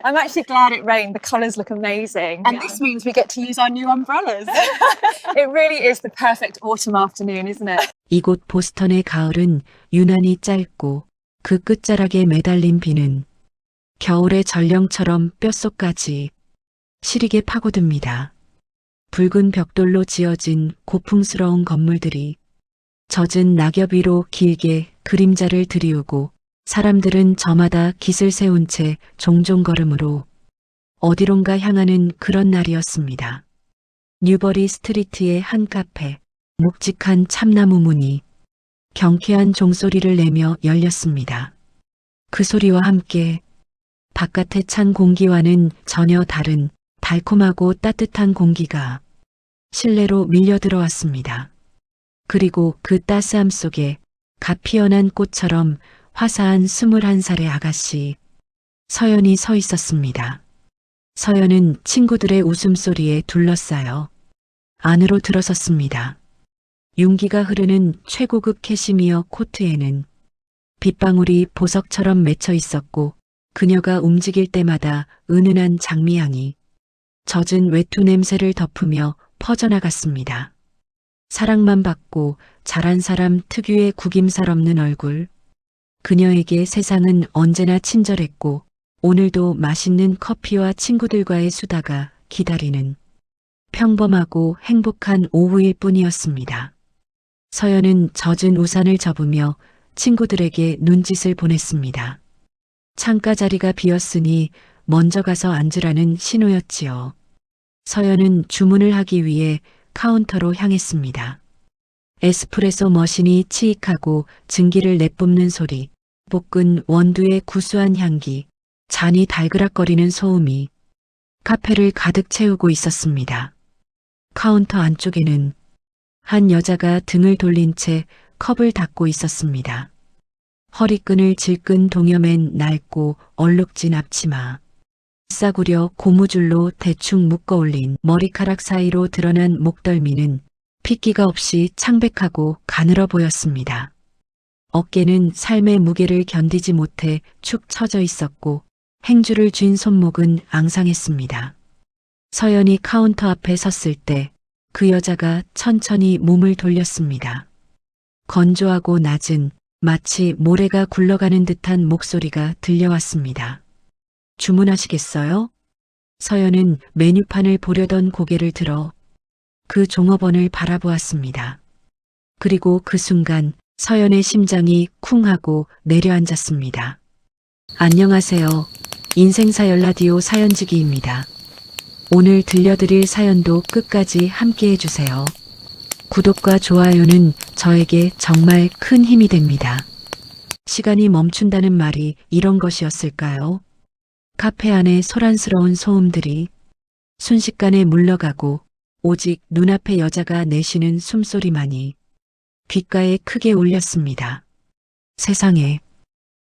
I'm actually glad it rained. The colours look amazing. And this means we get to use our new umbrellas. It really is the perfect autumn afternoon, isn't it? 이곳 보스턴의 가을은 유난히 짧고 그 끝자락에 매달린 비는 겨울의 전령처럼 뼛속까지 시리게 파고듭니다. 붉은 벽돌로 지어진 고풍스러운 건물들이 젖은 낙엽 위로 길게 그림자를 드리우고 사람들은 저마다 깃을 세운 채 종종 걸음으로 어디론가 향하는 그런 날이었습니다. 뉴버리 스트리트의 한 카페, 묵직한 참나무 문이 경쾌한 종소리를 내며 열렸습니다. 그 소리와 함께 바깥의 찬 공기와는 전혀 다른 달콤하고 따뜻한 공기가 실내로 밀려 들어왔습니다. 그리고 그 따스함 속에 갓 피어난 꽃처럼 화사한 21살의 아가씨 서연이 서 있었습니다. 서연은 친구들의 웃음소리에 둘러싸여 안으로 들어섰습니다. 윤기가 흐르는 최고급 캐시미어 코트에는 빗방울이 보석처럼 맺혀 있었고 그녀가 움직일 때마다 은은한 장미향이 젖은 외투 냄새를 덮으며 퍼져나갔습니다. 사랑만 받고 자란 사람 특유의 구김살 없는 얼굴. 그녀에게 세상은 언제나 친절했고 오늘도 맛있는 커피와 친구들과의 수다가 기다리는 평범하고 행복한 오후일 뿐이었습니다. 서연은 젖은 우산을 접으며 친구들에게 눈짓을 보냈습니다. 창가 자리가 비었으니 먼저 가서 앉으라는 신호였지요. 서연은 주문을 하기 위해 카운터로 향했습니다. 에스프레소 머신이 치익하고 증기를 내뿜는 소리, 볶은 원두의 구수한 향기, 잔이 달그락거리는 소음이 카페를 가득 채우고 있었습니다. 카운터 안쪽에는 한 여자가 등을 돌린 채 컵을 닫고 있었습니다. 허리끈을 질끈 동여맨 낡고 얼룩진 앞치마, 싸구려 고무줄로 대충 묶어 올린 머리카락 사이로 드러난 목덜미는 핏기가 없이 창백하고 가늘어 보였습니다. 어깨는 삶의 무게를 견디지 못해 축 처져 있었고 행주를 쥔 손목은 앙상했습니다. 서연이 카운터 앞에 섰을 때 그 여자가 천천히 몸을 돌렸습니다. 건조하고 낮은 마치 모래가 굴러가는 듯한 목소리가 들려왔습니다. 주문하시겠어요? 서연은 메뉴판을 보려던 고개를 들어 그 종업원을 바라보았습니다. 그리고 그 순간 서연의 심장이 쿵 하고 내려앉았습니다. 안녕하세요. 인생사연 라디오 사연지기입니다. 오늘 들려드릴 사연도 끝까지 함께 해주세요. 구독과 좋아요는 저에게 정말 큰 힘이 됩니다. 시간이 멈춘다는 말이 이런 것이었을까요? 카페 안의 소란스러운 소음들이 순식간에 물러가고 오직 눈앞의 여자가 내쉬는 숨소리만이 귓가에 크게 울렸습니다. 세상에,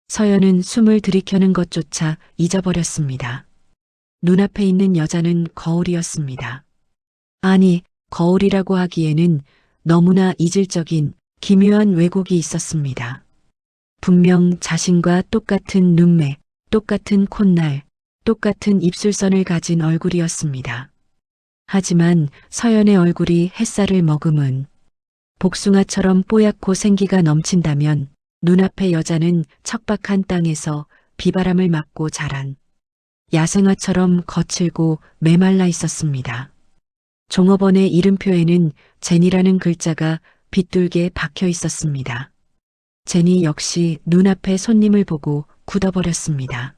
서연은 숨을 들이켜는 것조차 잊어버렸습니다. 눈앞에 있는 여자는 거울이었습니다. 아니, 거울이라고 하기에는 너무나 이질적인 기묘한 왜곡이 있었습니다. 분명 자신과 똑같은 눈매, 똑같은 콧날, 똑같은 입술선을 가진 얼굴이었습니다. 하지만 서연의 얼굴이 햇살을 머금은 복숭아처럼 뽀얗고 생기가 넘친다면 눈앞의 여자는 척박한 땅에서 비바람을 맞고 자란 야생화처럼 거칠고 메말라 있었습니다. 종업원의 이름표에는 제니라는 글자가 빗둘게 박혀 있었습니다. 제니 역시 눈앞의 손님을 보고 굳어버렸습니다.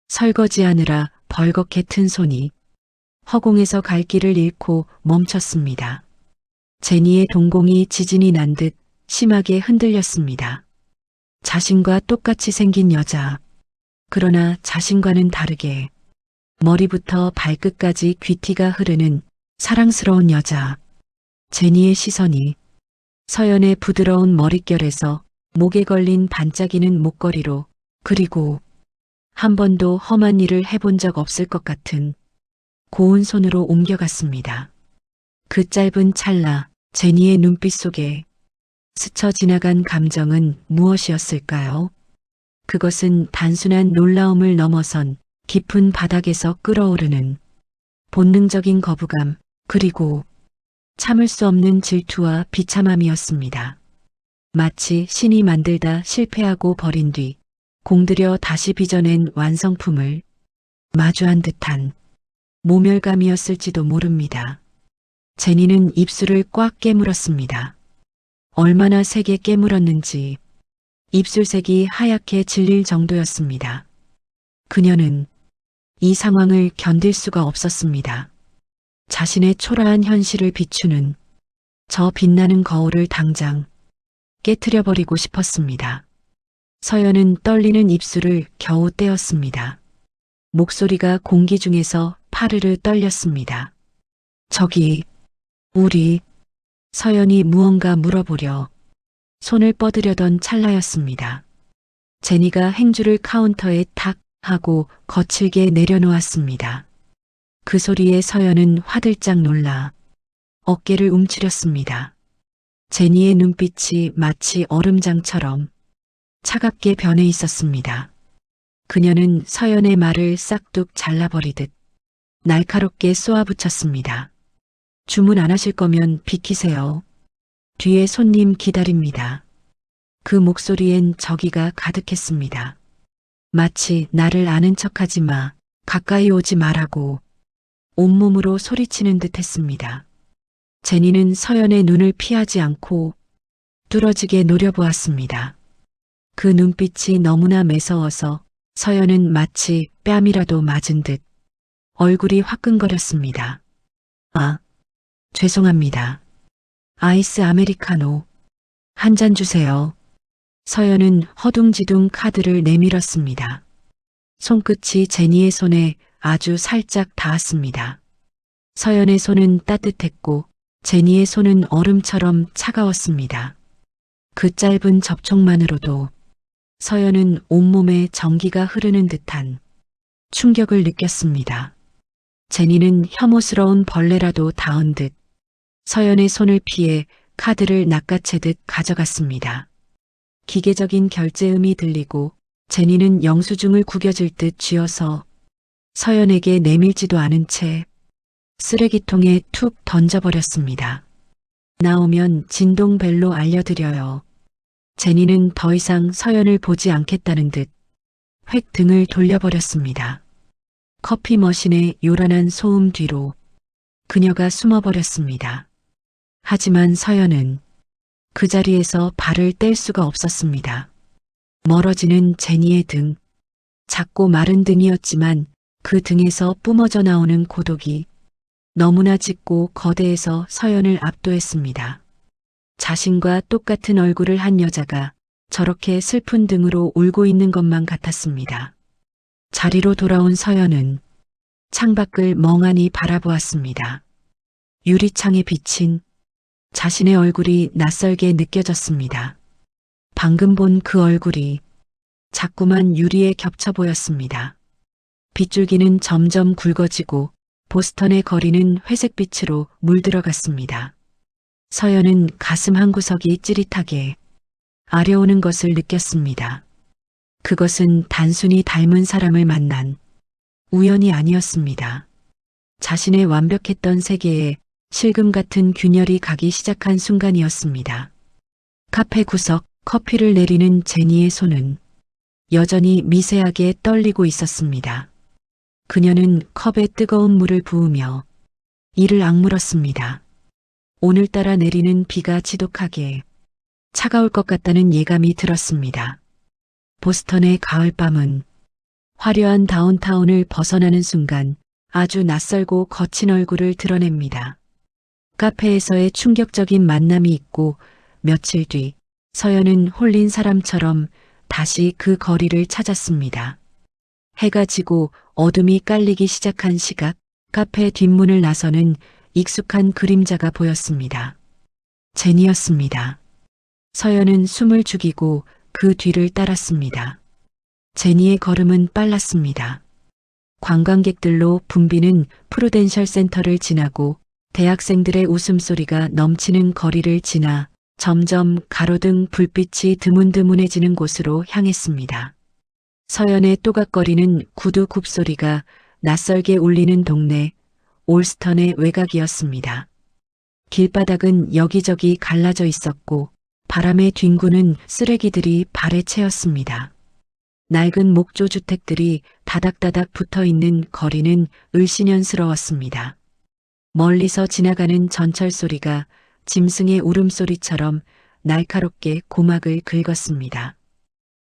설거지하느라 벌겋게 튼 손이 허공에서 갈 길을 잃고 멈췄습니다. 제니의 동공이 지진이 난 듯 심하게 흔들렸습니다. 자신과 똑같이 생긴 여자, 그러나 자신과는 다르게 머리부터 발끝까지 귀티가 흐르는 사랑스러운 여자. 제니의 시선이 서연의 부드러운 머릿결에서 목에 걸린 반짝이는 목걸이로, 그리고 한 번도 험한 일을 해본 적 없을 것 같은 고운 손으로 옮겨갔습니다. 그 짧은 찰나 제니의 눈빛 속에 스쳐 지나간 감정은 무엇이었을까요? 그것은 단순한 놀라움을 넘어선 깊은 바닥에서 끓어오르는 본능적인 거부감, 그리고 참을 수 없는 질투와 비참함이었습니다. 마치 신이 만들다 실패하고 버린 뒤 공들여 다시 빚어낸 완성품을 마주한 듯한 모멸감이었을지도 모릅니다. 제니는 입술을 꽉 깨물었습니다. 얼마나 세게 깨물었는지 입술색이 하얗게 질릴 정도였습니다. 그녀는 이 상황을 견딜 수가 없었습니다. 자신의 초라한 현실을 비추는 저 빛나는 거울을 당장 깨트려버리고 싶었습니다. 서연은 떨리는 입술을 겨우 떼었습니다. 목소리가 공기 중에서 파르르 떨렸습니다. 저기, 우리, 서연이 무언가 물어보려 손을 뻗으려던 찰나였습니다. 제니가 행주를 카운터에 탁 하고 거칠게 내려놓았습니다. 그 소리에 서연은 화들짝 놀라 어깨를 움츠렸습니다. 제니의 눈빛이 마치 얼음장처럼 차갑게 변해 있었습니다. 그녀는 서연의 말을 싹둑 잘라버리듯 날카롭게 쏘아붙였습니다. 주문 안 하실 거면 비키세요. 뒤에 손님 기다립니다. 그 목소리엔 저기가 가득했습니다. 마치 나를 아는 척하지 마, 가까이 오지 말라고 온몸으로 소리치는 듯 했습니다. 제니는 서연의 눈을 피하지 않고 뚫어지게 노려보았습니다. 그 눈빛이 너무나 매서워서 서연은 마치 뺨이라도 맞은 듯 얼굴이 화끈거렸습니다. 아, 죄송합니다. 아이스 아메리카노 한 잔 주세요. 서연은 허둥지둥 카드를 내밀었습니다. 손끝이 제니의 손에 아주 살짝 닿았습니다. 서연의 손은 따뜻했고 제니의 손은 얼음처럼 차가웠습니다. 그 짧은 접촉만으로도 서연은 온몸에 전기가 흐르는 듯한 충격을 느꼈습니다. 제니는 혐오스러운 벌레라도 닿은 듯 서연의 손을 피해 카드를 낚아채듯 가져갔습니다. 기계적인 결제음이 들리고 제니는 영수증을 구겨질 듯 쥐어서 서연에게 내밀지도 않은 채 쓰레기통에 툭 던져버렸습니다. 나오면 진동벨로 알려드려요. 제니는 더 이상 서연을 보지 않겠다는 듯 획 등을 돌려버렸습니다. 커피 머신의 요란한 소음 뒤로 그녀가 숨어버렸습니다. 하지만 서연은 그 자리에서 발을 뗄 수가 없었습니다. 멀어지는 제니의 등, 작고 마른 등이었지만 그 등에서 뿜어져 나오는 고독이 너무나 짙고 거대해서 서연을 압도했습니다. 자신과 똑같은 얼굴을 한 여자가 저렇게 슬픈 등으로 울고 있는 것만 같았습니다. 자리로 돌아온 서연은 창밖을 멍하니 바라보았습니다. 유리창에 비친 자신의 얼굴이 낯설게 느껴졌습니다. 방금 본 그 얼굴이 자꾸만 유리에 겹쳐 보였습니다. 빗줄기는 점점 굵어지고 보스턴의 거리는 회색빛으로 물들어갔습니다. 서연은 가슴 한구석이 찌릿하게 아려오는 것을 느꼈습니다. 그것은 단순히 닮은 사람을 만난 우연이 아니었습니다. 자신의 완벽했던 세계에 실금 같은 균열이 가기 시작한 순간이었습니다. 카페 구석 커피를 내리는 제니의 손은 여전히 미세하게 떨리고 있었습니다. 그녀는 컵에 뜨거운 물을 부으며 이를 악물었습니다. 오늘따라 내리는 비가 지독하게 차가울 것 같다는 예감이 들었습니다. 보스턴의 가을밤은 화려한 다운타운을 벗어나는 순간 아주 낯설고 거친 얼굴을 드러냅니다. 카페에서의 충격적인 만남이 있고 며칠 뒤 서연은 홀린 사람처럼 다시 그 거리를 찾았습니다. 해가 지고 어둠이 깔리기 시작한 시각, 카페 뒷문을 나서는 익숙한 그림자가 보였습니다. 제니였습니다. 서연은 숨을 죽이고 그 뒤를 따랐습니다. 제니의 걸음은 빨랐습니다. 관광객들로 붐비는 프루덴셜 센터를 지나고 대학생들의 웃음소리가 넘치는 거리를 지나 점점 가로등 불빛이 드문드문해지는 곳으로 향했습니다. 서연의 또각거리는 구두 굽소리가 낯설게 울리는 동네 올스턴의 외곽이었습니다. 길바닥은 여기저기 갈라져 있었고 바람에 뒹구는 쓰레기들이 발에 채였습니다. 낡은 목조 주택들이 다닥다닥 붙어 있는 거리는 을씨년스러웠습니다. 멀리서 지나가는 전철 소리가 짐승의 울음소리처럼 날카롭게 고막을 긁었습니다.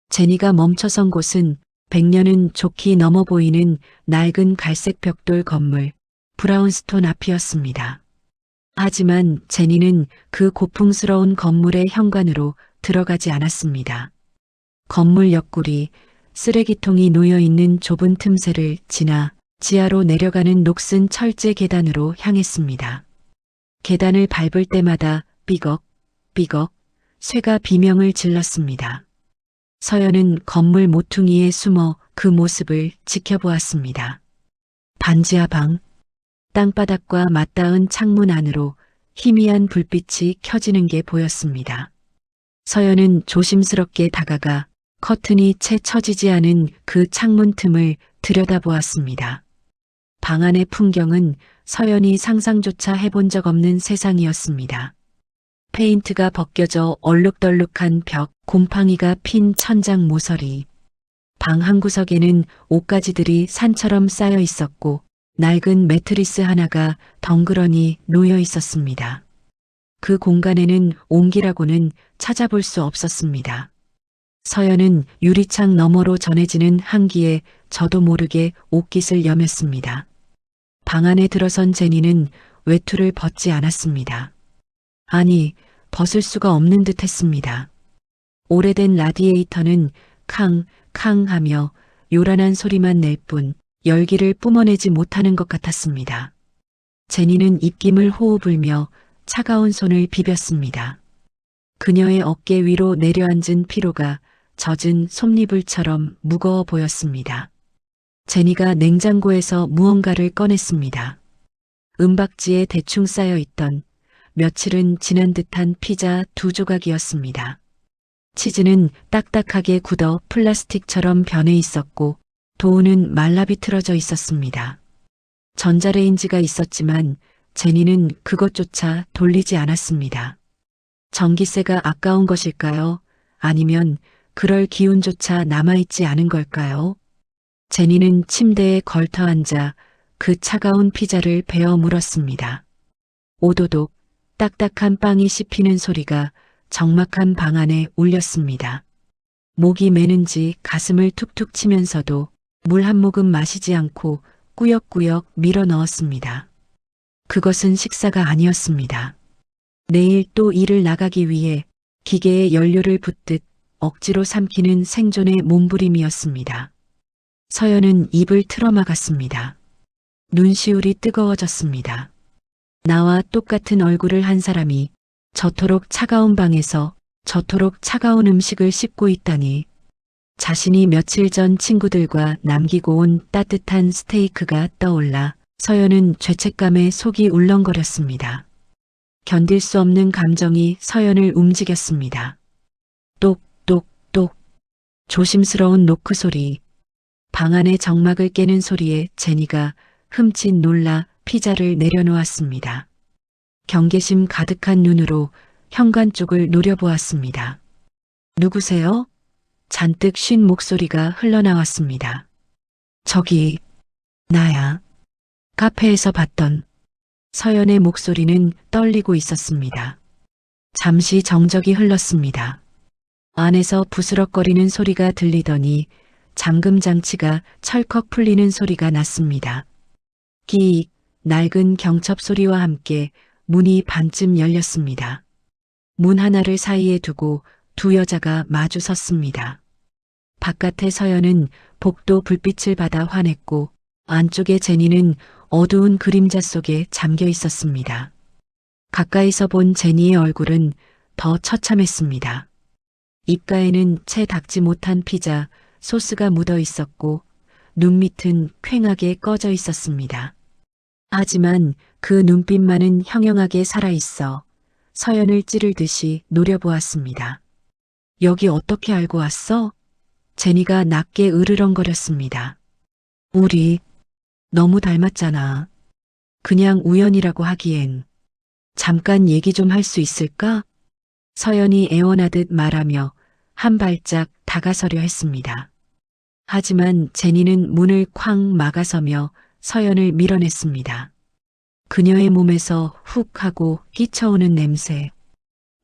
제니가 멈춰선 곳은 100년은 좋게 넘어 보이는 낡은 갈색 벽돌 건물 브라운스톤 앞이었습니다. 하지만 제니는 그 고풍스러운 건물의 현관으로 들어가지 않았습니다. 건물 옆구리 쓰레기통이 놓여 있는 좁은 틈새를 지나 지하로 내려가는 녹슨 철제 계단으로 향했습니다. 계단을 밟을 때마다 삐걱, 삐걱, 쇠가 비명을 질렀습니다. 서연은 건물 모퉁이에 숨어 그 모습을 지켜보았습니다. 반지하 방, 땅바닥과 맞닿은 창문 안으로 희미한 불빛이 켜지는 게 보였습니다. 서연은 조심스럽게 다가가 커튼이 채 쳐지지 않은 그 창문 틈을 들여다보았습니다. 방 안의 풍경은 서연이 상상조차 해본 적 없는 세상이었습니다. 페인트가 벗겨져 얼룩덜룩한 벽, 곰팡이가 핀 천장 모서리. 방 한 구석에는 옷가지들이 산처럼 쌓여 있었고 낡은 매트리스 하나가 덩그러니 놓여 있었습니다. 그 공간에는 온기라고는 찾아볼 수 없었습니다. 서연은 유리창 너머로 전해지는 향기에 저도 모르게 옷깃을 여몄습니다. 방 안에 들어선 제니는 외투를 벗지 않았습니다. 아니, 벗을 수가 없는 듯 했습니다. 오래된 라디에이터는 캉, 캉 하며 요란한 소리만 낼 뿐 열기를 뿜어내지 못하는 것 같았습니다. 제니는 입김을 호흡 불며 차가운 손을 비볐습니다. 그녀의 어깨 위로 내려앉은 피로가 젖은 솜니불처럼 무거워 보였습니다. 제니가 냉장고에서 무언가를 꺼냈습니다. 은박지에 대충 쌓여 있던 며칠은 지난 듯한 피자 2조각이었습니다. 치즈는 딱딱하게 굳어 플라스틱처럼 변해 있었고 도우는 말라 비틀어져 있었습니다. 전자레인지가 있었지만 제니는 그것조차 돌리지 않았습니다. 전기세가 아까운 것일까요? 아니면 그럴 기운조차 남아있지 않은 걸까요? 제니는 침대에 걸터 앉아 그 차가운 피자를 베어 물었습니다. 오도독 딱딱한 빵이 씹히는 소리가 적막한 방 안에 울렸습니다. 목이 메는지 가슴을 툭툭 치면서도 물 한 모금 마시지 않고 꾸역꾸역 밀어 넣었습니다. 그것은 식사가 아니었습니다. 내일 또 일을 나가기 위해 기계에 연료를 붓듯 억지로 삼키는 생존의 몸부림이었습니다. 서연은 입을 틀어막았습니다. 눈시울이 뜨거워졌습니다. 나와 똑같은 얼굴을 한 사람이 저토록 차가운 방에서 저토록 차가운 음식을 씹고 있다니. 자신이 며칠 전 친구들과 남기고 온 따뜻한 스테이크가 떠올라 서연은 죄책감에 속이 울렁거렸습니다. 견딜 수 없는 감정이 서연을 움직였습니다. 똑똑똑 조심스러운 노크 소리. 방 안의 정막을 깨는 소리에 제니가 흠칫 놀라 피자를 내려놓았습니다. 경계심 가득한 눈으로 현관 쪽을 노려보았습니다. 누구세요? 잔뜩 쉰 목소리가 흘러나왔습니다. 저기, 나야. 카페에서 봤던. 서연의 목소리는 떨리고 있었습니다. 잠시 정적이 흘렀습니다. 안에서 부스럭거리는 소리가 들리더니 잠금 장치가 철컥 풀리는 소리가 났습니다. 끼익, 낡은 경첩 소리와 함께 문이 반쯤 열렸습니다. 문 하나를 사이에 두고 두 여자가 마주 섰습니다. 바깥의 서연은 복도 불빛을 받아 환했고 안쪽의 제니는 어두운 그림자 속에 잠겨 있었습니다. 가까이서 본 제니의 얼굴은 더 처참했습니다. 입가에는 채 닦지 못한 피자, 소스가 묻어 있었고 눈 밑은 퀭하게 꺼져 있었습니다. 하지만 그 눈빛만은 형형하게 살아있어 서연을 찌르듯이 노려보았습니다. 여기 어떻게 알고 왔어? 제니가 낮게 으르렁거렸습니다. 우리 너무 닮았잖아. 그냥 우연이라고 하기엔. 잠깐 얘기 좀 할 수 있을까? 서연이 애원하듯 말하며 한 발짝 다가서려 했습니다. 하지만 제니는 문을 쾅 막아서며 서연을 밀어냈습니다. 그녀의 몸에서 훅 하고 끼쳐오는 냄새.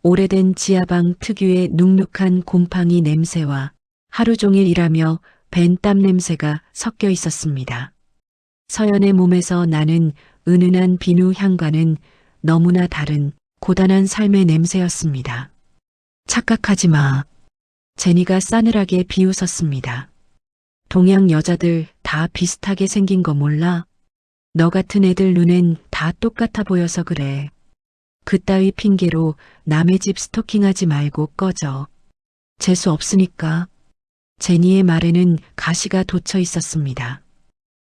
오래된 지하방 특유의 눅눅한 곰팡이 냄새와 하루 종일 일하며 밴 땀 냄새가 섞여 있었습니다. 서연의 몸에서 나는 은은한 비누 향과는 너무나 다른 고단한 삶의 냄새였습니다. 착각하지 마. 제니가 싸늘하게 비웃었습니다. 동양 여자들 다 비슷하게 생긴 거 몰라? 너 같은 애들 눈엔 다 똑같아 보여서 그래. 그따위 핑계로 남의 집 스토킹하지 말고 꺼져. 재수 없으니까. 제니의 말에는 가시가 돋쳐 있었습니다.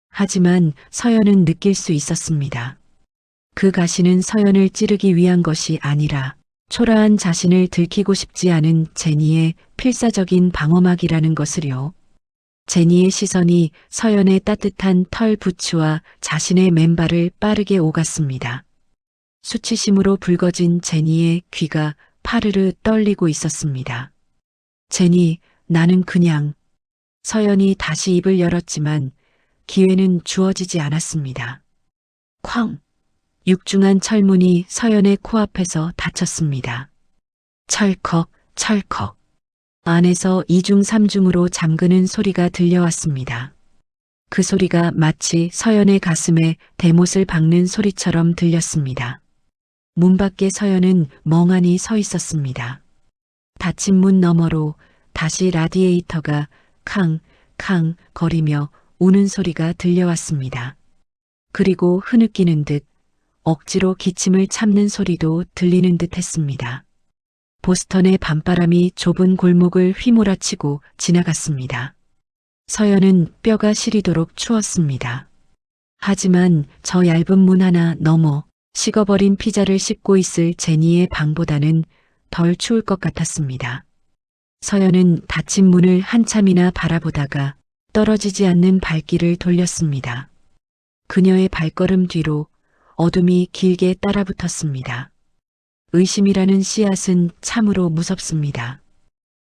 하지만 서연은 느낄 수 있었습니다. 그 가시는 서연을 찌르기 위한 것이 아니라 초라한 자신을 들키고 싶지 않은 제니의 필사적인 방어막이라는 것을요. 제니의 시선이 서연의 따뜻한 털 부츠와 자신의 맨발을 빠르게 오갔습니다. 수치심으로 붉어진 제니의 귀가 파르르 떨리고 있었습니다. 제니, 나는 그냥. 서연이 다시 입을 열었지만 기회는 주어지지 않았습니다. 쾅! 육중한 철문이 서연의 코앞에서 닫혔습니다. 철컥, 철컥. 안에서 이중삼중으로 잠그는 소리가 들려왔습니다. 그 소리가 마치 서연의 가슴에 대못을 박는 소리처럼 들렸습니다. 문 밖에 서연은 멍하니 서 있었습니다. 닫힌 문 너머로 다시 라디에이터가 캉, 캉 거리며 우는 소리가 들려왔습니다. 그리고 흐느끼는 듯 억지로 기침을 참는 소리도 들리는 듯 했습니다. 보스턴의 밤바람이 좁은 골목을 휘몰아치고 지나갔습니다. 서연은 뼈가 시리도록 추웠습니다. 하지만 저 얇은 문 하나 넘어 식어버린 피자를 씹고 있을 제니의 방보다는 덜 추울 것 같았습니다. 서연은 닫힌 문을 한참이나 바라보다가 떨어지지 않는 발길을 돌렸습니다. 그녀의 발걸음 뒤로 어둠이 길게 따라붙었습니다. 의심이라는 씨앗은 참으로 무섭습니다.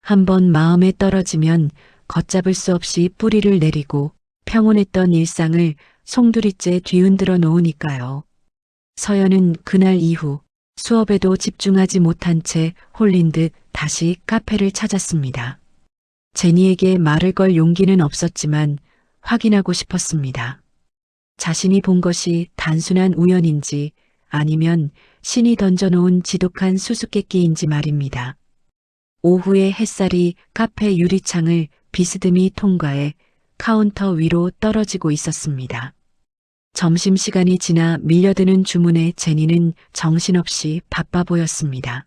한번 마음에 떨어지면 걷잡을 수 없이 뿌리를 내리고 평온했던 일상을 송두리째 뒤흔들어 놓으니까요. 서연은 그날 이후 수업에도 집중하지 못한 채 홀린 듯 다시 카페를 찾았습니다. 제니에게 말을 걸 용기는 없었지만 확인하고 싶었습니다. 자신이 본 것이 단순한 우연인지 아니면 신이 던져놓은 지독한 수수께끼인지 말입니다. 오후의 햇살이 카페 유리창을 비스듬히 통과해 카운터 위로 떨어지고 있었습니다. 점심시간이 지나 밀려드는 주문에 제니는 정신없이 바빠 보였습니다.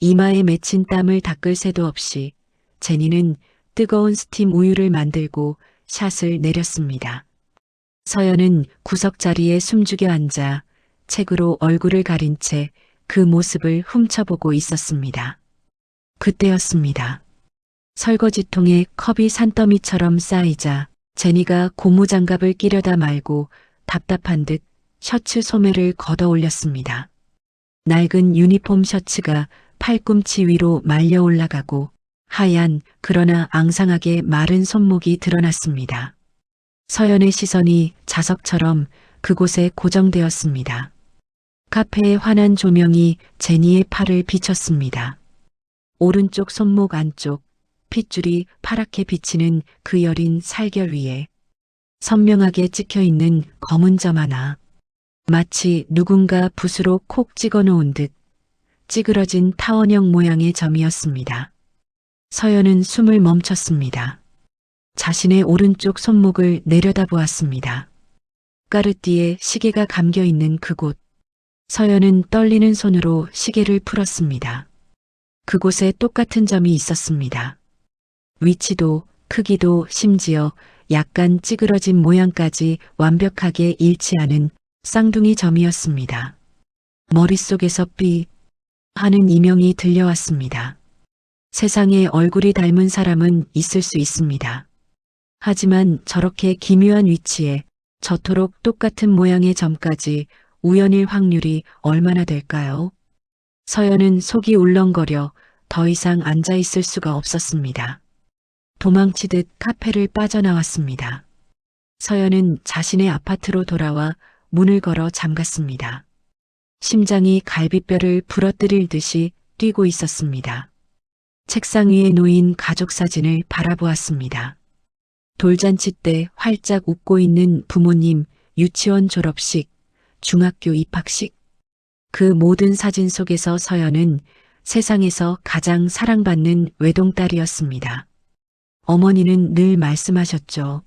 이마에 맺힌 땀을 닦을 새도 없이 제니는 뜨거운 스팀 우유를 만들고 샷을 내렸습니다. 서연은 구석 자리에 숨죽여 앉아 책으로 얼굴을 가린 채 그 모습을 훔쳐보고 있었습니다. 그때였습니다. 설거지통에 컵이 산더미처럼 쌓이자 제니가 고무장갑을 끼려다 말고 답답한 듯 셔츠 소매를 걷어 올렸습니다. 낡은 유니폼 셔츠가 팔꿈치 위로 말려 올라가고 하얀 그러나 앙상하게 마른 손목이 드러났습니다. 서연의 시선이 자석처럼 그곳에 고정되었습니다. 카페의 환한 조명이 제니의 팔을 비쳤습니다. 오른쪽 손목 안쪽 핏줄이 파랗게 비치는 그 여린 살결 위에 선명하게 찍혀있는 검은 점 하나. 마치 누군가 붓으로 콕 찍어놓은 듯 찌그러진 타원형 모양의 점이었습니다. 서연은 숨을 멈췄습니다. 자신의 오른쪽 손목을 내려다보았습니다. 까르띠에 시계가 감겨있는 그곳. 서연은 떨리는 손으로 시계를 풀었습니다. 그곳에 똑같은 점이 있었습니다. 위치도 크기도 심지어 약간 찌그러진 모양까지 완벽하게 일치하는 쌍둥이 점이었습니다. 머릿속에서 삐 하는 이명이 들려왔습니다. 세상에 얼굴이 닮은 사람은 있을 수 있습니다. 하지만 저렇게 기묘한 위치에 저토록 똑같은 모양의 점까지 우연일 확률이 얼마나 될까요? 서연은 속이 울렁거려 더 이상 앉아 있을 수가 없었습니다. 도망치듯 카페를 빠져나왔습니다. 서연은 자신의 아파트로 돌아와 문을 걸어 잠갔습니다. 심장이 갈비뼈를 부러뜨릴 듯이 뛰고 있었습니다. 책상 위에 놓인 가족 사진을 바라보았습니다. 돌잔치 때 활짝 웃고 있는 부모님, 유치원 졸업식, 중학교 입학식. 그 모든 사진 속에서 서연은 세상에서 가장 사랑받는 외동딸이었습니다. 어머니는 늘 말씀하셨죠.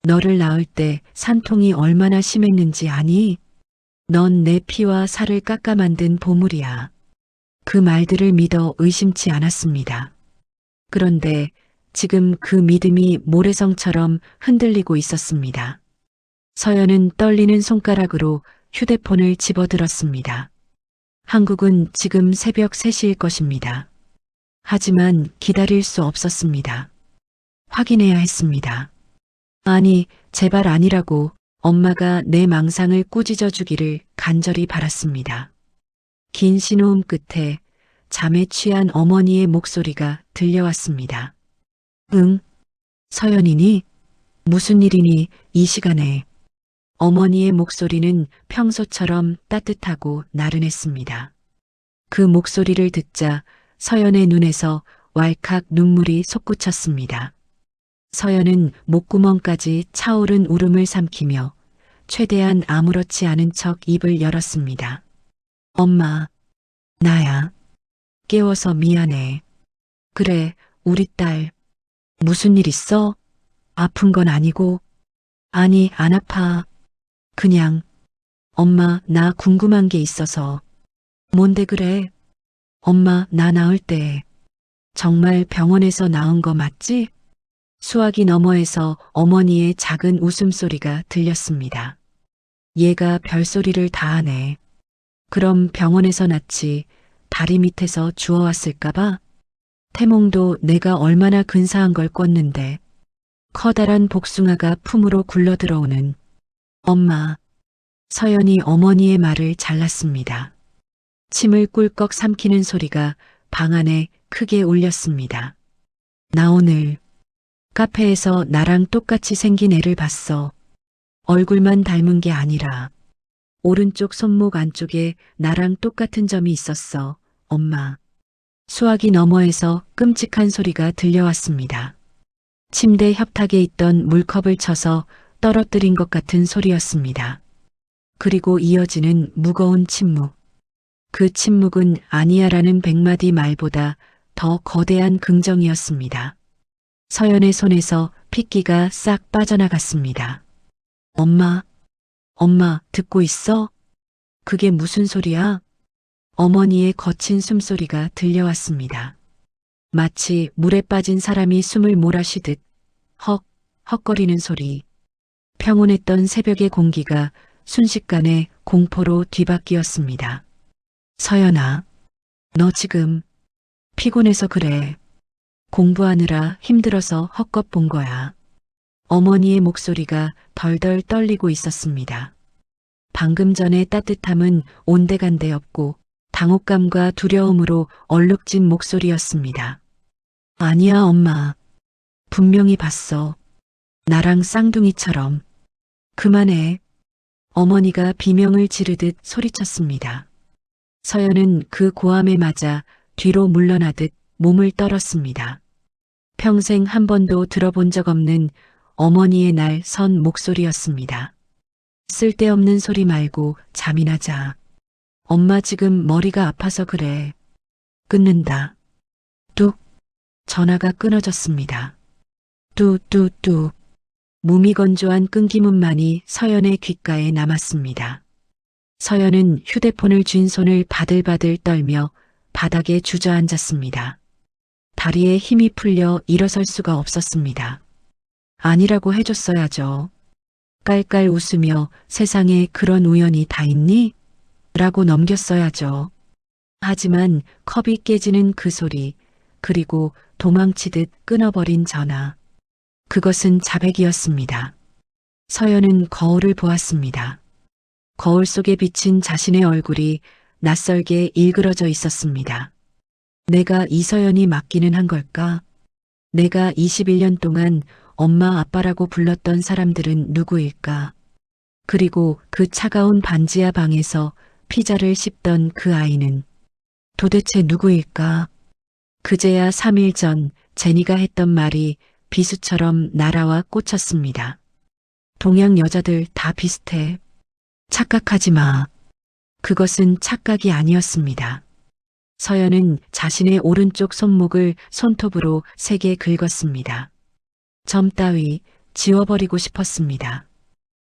너를 낳을 때 산통이 얼마나 심했는지 아니? 넌 내 피와 살을 깎아 만든 보물이야. 그 말들을 믿어 의심치 않았습니다. 그런데 지금 그 믿음이 모래성처럼 흔들리고 있었습니다. 서연은 떨리는 손가락으로 휴대폰을 집어들었습니다. 한국은 지금 새벽 3시일 것입니다. 하지만 기다릴 수 없었습니다. 확인해야 했습니다. 아니, 제발 아니라고 엄마가 내 망상을 꾸짖어 주기를 간절히 바랐습니다. 긴 신호음 끝에 잠에 취한 어머니의 목소리가 들려왔습니다. 응? 서연이니? 무슨 일이니 이 시간에? 어머니의 목소리는 평소처럼 따뜻하고 나른했습니다. 그 목소리를 듣자 서연의 눈에서 왈칵 눈물이 솟구쳤습니다. 서연은 목구멍까지 차오른 울음을 삼키며 최대한 아무렇지 않은 척 입을 열었습니다. 엄마, 나야. 깨워서 미안해. 그래, 우리 딸. 무슨 일 있어? 아픈 건 아니고? 아니, 안 아파. 그냥, 엄마, 나 궁금한 게 있어서. 뭔데 그래? 엄마, 나 낳을 때 정말 병원에서 낳은 거 맞지? 수화기 너머에서 어머니의 작은 웃음소리가 들렸습니다. 얘가 별소리를 다 하네. 그럼 병원에서 낳지 다리 밑에서 주워왔을까봐? 태몽도 내가 얼마나 근사한 걸 꿨는데 커다란 복숭아가 품으로 굴러들어오는 엄마. 서연이 어머니의 말을 잘랐습니다. 침을 꿀꺽 삼키는 소리가 방 안에 크게 울렸습니다. 나 오늘 카페에서 나랑 똑같이 생긴 애를 봤어. 얼굴만 닮은 게 아니라 오른쪽 손목 안쪽에 나랑 똑같은 점이 있었어, 엄마. 수화기 너머에서 끔찍한 소리가 들려왔습니다. 침대 협탁에 있던 물컵을 쳐서 떨어뜨린 것 같은 소리였습니다. 그리고 이어지는 무거운 침묵. 그 침묵은 아니야라는 100마디 말보다 더 거대한 긍정이었습니다. 서연의 손에서 핏기가 싹 빠져나갔습니다. 엄마, 엄마, 듣고 있어? 그게 무슨 소리야? 어머니의 거친 숨소리가 들려왔습니다. 마치 물에 빠진 사람이 숨을 몰아쉬듯 헉거리는 소리. 평온했던 새벽의 공기가 순식간에 공포로 뒤바뀌었습니다. 서연아, 너 지금 피곤해서 그래. 공부하느라 힘들어서 헛것 본 거야. 어머니의 목소리가 덜덜 떨리고 있었습니다. 방금 전의 따뜻함은 온데간데 없고 당혹감과 두려움으로 얼룩진 목소리였습니다. 아니야, 엄마. 분명히 봤어. 나랑 쌍둥이처럼. 그만해. 어머니가 비명을 지르듯 소리쳤습니다. 서연은 그 고함에 맞아 뒤로 물러나듯 몸을 떨었습니다. 평생 한 번도 들어본 적 없는 어머니의 날 선 목소리였습니다. 쓸데없는 소리 말고 잠이나 자. 엄마 지금 머리가 아파서 그래. 끊는다. 뚝. 전화가 끊어졌습니다. 뚜뚜뚜. 무미건조한 끊김음만이 서연의 귓가에 남았습니다. 서연은 휴대폰을 쥔 손을 바들바들 떨며 바닥에 주저앉았습니다. 다리에 힘이 풀려 일어설 수가 없었습니다. 아니라고 해줬어야죠. 깔깔 웃으며 세상에 그런 우연이 다 있니? 라고 넘겼어야죠. 하지만 컵이 깨지는 그 소리, 그리고 도망치듯 끊어버린 전화. 그것은 자백이었습니다. 서연은 거울을 보았습니다. 거울 속에 비친 자신의 얼굴이 낯설게 일그러져 있었습니다. 내가 이서연이 맞기는 한 걸까? 내가 21년 동안 엄마 아빠라고 불렀던 사람들은 누구일까? 그리고 그 차가운 반지하 방에서 피자를 씹던 그 아이는 도대체 누구일까? 그제야 3일 전 제니가 했던 말이 비수처럼 날아와 꽂혔습니다. 동양 여자들 다 비슷해. 착각하지 마. 그것은 착각이 아니었습니다. 서연은 자신의 오른쪽 손목을 손톱으로 세게 긁었습니다. 점 따위 지워버리고 싶었습니다.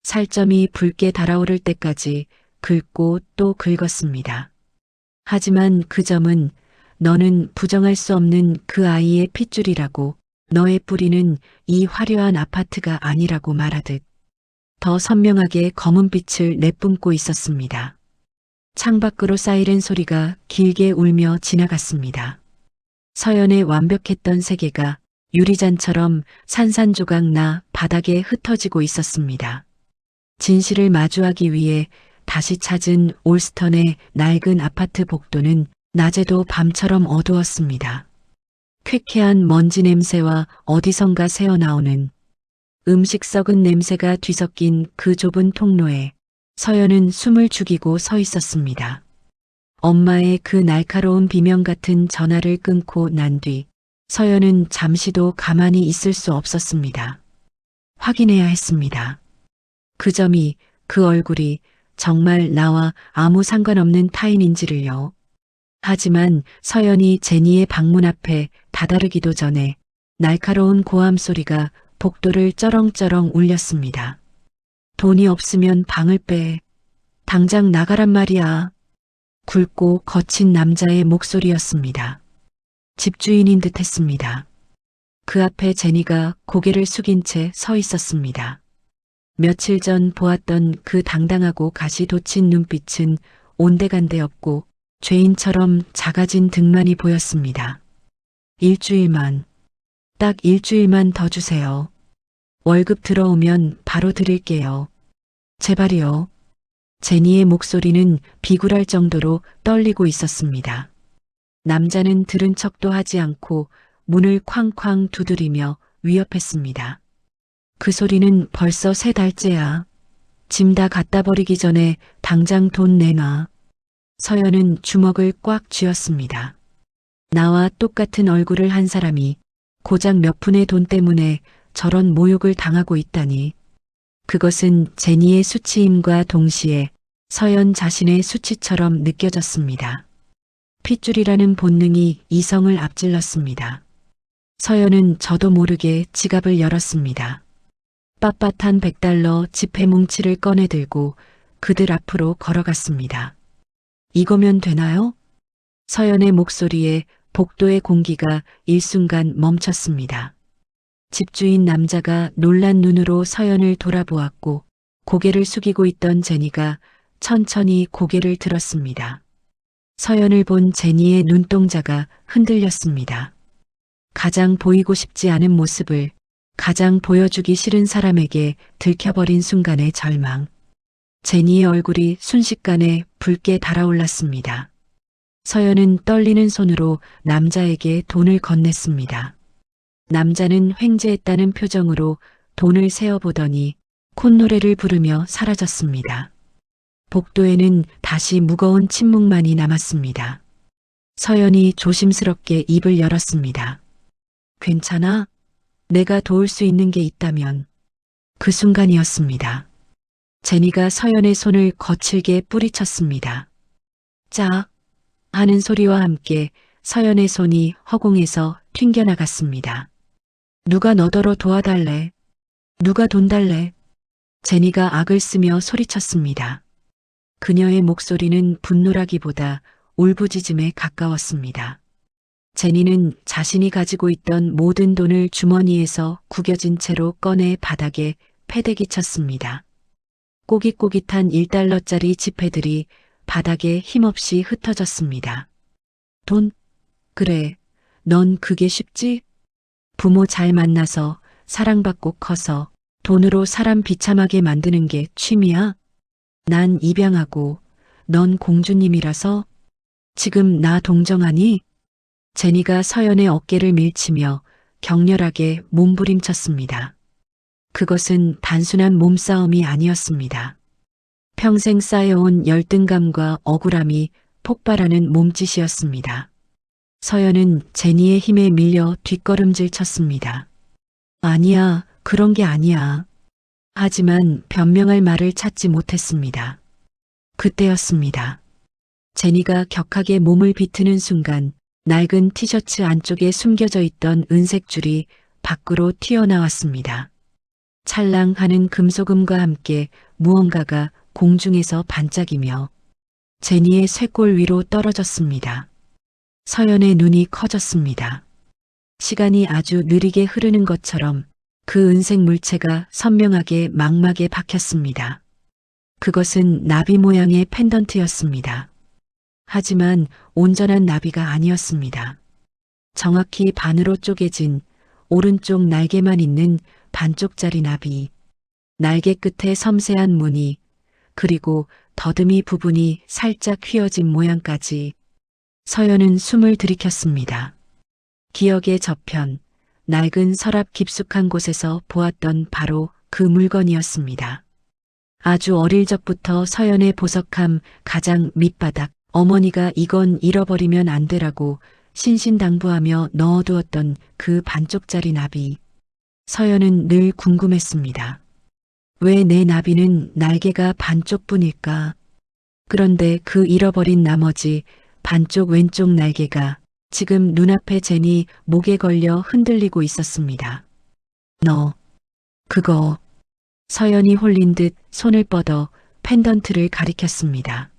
살점이 붉게 달아오를 때까지 긁고 또 긁었습니다. 하지만 그 점은 너는 부정할 수 없는 그 아이의 핏줄이라고, 너의 뿌리는 이 화려한 아파트가 아니라고 말하듯 더 선명하게 검은 빛을 내뿜고 있었습니다. 창밖으로 사이렌 소리가 길게 울며 지나갔습니다. 서연의 완벽했던 세계가 유리잔처럼 산산조각 나 바닥에 흩어지고 있었습니다. 진실을 마주하기 위해 다시 찾은 올스턴의 낡은 아파트 복도는 낮에도 밤처럼 어두웠습니다. 쾌쾌한 먼지 냄새와 어디선가 새어나오는 음식 썩은 냄새가 뒤섞인 그 좁은 통로에 서연은 숨을 죽이고 서 있었습니다. 엄마의 그 날카로운 비명 같은 전화를 끊고 난 뒤 서연은 잠시도 가만히 있을 수 없었습니다. 확인해야 했습니다. 그 점이, 그 얼굴이 정말 나와 아무 상관없는 타인인지를요. 하지만 서연이 제니의 방문 앞에 다다르기도 전에 날카로운 고함 소리가 복도를 쩌렁쩌렁 울렸습니다. 돈이 없으면 방을 빼. 당장 나가란 말이야. 굵고 거친 남자의 목소리였습니다. 집주인인 듯 했습니다. 그 앞에 제니가 고개를 숙인 채 서 있었습니다. 며칠 전 보았던 그 당당하고 가시 돋친 눈빛은 온데간데 없고 죄인처럼 작아진 등만이 보였습니다. 일주일만, 딱 일주일만 더 주세요. 월급 들어오면 바로 드릴게요. 제발이요. 제니의 목소리는 비굴할 정도로 떨리고 있었습니다. 남자는 들은 척도 하지 않고 문을 쾅쾅 두드리며 위협했습니다. 그 소리는 벌써 3달째야. 짐 다 갖다 버리기 전에 당장 돈 내놔. 서연은 주먹을 꽉 쥐었습니다. 나와 똑같은 얼굴을 한 사람이 고작 몇 푼의 돈 때문에 저런 모욕을 당하고 있다니. 그것은 제니의 수치임과 동시에 서연 자신의 수치처럼 느껴졌습니다. 핏줄이라는 본능이 이성을 앞질렀습니다. 서연은 저도 모르게 지갑을 열었습니다. 빳빳한 $100 지폐 뭉치를 꺼내들고 그들 앞으로 걸어갔습니다. 이거면 되나요? 서연의 목소리에 복도의 공기가 일순간 멈췄습니다. 집주인 남자가 놀란 눈으로 서연을 돌아보았고 고개를 숙이고 있던 제니가 천천히 고개를 들었습니다. 서연을 본 제니의 눈동자가 흔들렸습니다. 가장 보이고 싶지 않은 모습을 가장 보여주기 싫은 사람에게 들켜버린 순간의 절망. 제니의 얼굴이 순식간에 붉게 달아올랐습니다. 서연은 떨리는 손으로 남자에게 돈을 건넸습니다. 남자는 횡재했다는 표정으로 돈을 세어보더니 콧노래를 부르며 사라졌습니다. 복도에는 다시 무거운 침묵만이 남았습니다. 서연이 조심스럽게 입을 열었습니다. 괜찮아? 내가 도울 수 있는 게 있다면. 그 순간이었습니다. 제니가 서연의 손을 거칠게 뿌리쳤습니다. 짝 하는 소리와 함께 서연의 손이 허공에서 튕겨나갔습니다. 누가 너더러 도와달래? 누가 돈 달래? 제니가 악을 쓰며 소리쳤습니다. 그녀의 목소리는 분노라기보다 울부짖음에 가까웠습니다. 제니는 자신이 가지고 있던 모든 돈을 주머니에서 구겨진 채로 꺼내 바닥에 패대기 쳤습니다. 꼬깃꼬깃한 $1짜리 지폐들이 바닥에 힘없이 흩어졌습니다. 돈? 그래, 넌 그게 쉽지? 부모 잘 만나서 사랑받고 커서 돈으로 사람 비참하게 만드는 게 취미야? 난 입양하고 넌 공주님이라서 지금 나 동정하니? 제니가 서연의 어깨를 밀치며 격렬하게 몸부림쳤습니다. 그것은 단순한 몸싸움이 아니었습니다. 평생 쌓여온 열등감과 억울함이 폭발하는 몸짓이었습니다. 서연은 제니의 힘에 밀려 뒷걸음질 쳤습니다. 아니야, 그런 게 아니야. 하지만 변명할 말을 찾지 못했습니다. 그때였습니다. 제니가 격하게 몸을 비트는 순간 낡은 티셔츠 안쪽에 숨겨져 있던 은색 줄이 밖으로 튀어나왔습니다. 찰랑하는 금소금과 함께 무언가가 공중에서 반짝이며 제니의 쇄골 위로 떨어졌습니다. 서연의 눈이 커졌습니다. 시간이 아주 느리게 흐르는 것처럼 그 은색 물체가 선명하게 망막에 박혔습니다. 그것은 나비 모양의 펜던트였습니다. 하지만 온전한 나비가 아니었습니다. 정확히 반으로 쪼개진 오른쪽 날개만 있는 반쪽짜리 나비, 날개 끝에 섬세한 무늬, 그리고 더듬이 부분이 살짝 휘어진 모양까지. 서연은 숨을 들이켰습니다. 기억의 저편, 낡은 서랍 깊숙한 곳에서 보았던 바로 그 물건이었습니다. 아주 어릴 적부터 서연의 보석함 가장 밑바닥, 어머니가 이건 잃어버리면 안 되라고 신신당부하며 넣어두었던 그 반쪽짜리 나비. 서연은 늘 궁금했습니다. 왜 내 나비는 날개가 반쪽뿐일까? 그런데 그 잃어버린 나머지 반쪽 왼쪽 날개가 지금 눈앞에 제니 목에 걸려 흔들리고 있었습니다. 그거. 서연이 홀린 듯 손을 뻗어 펜던트를 가리켰습니다.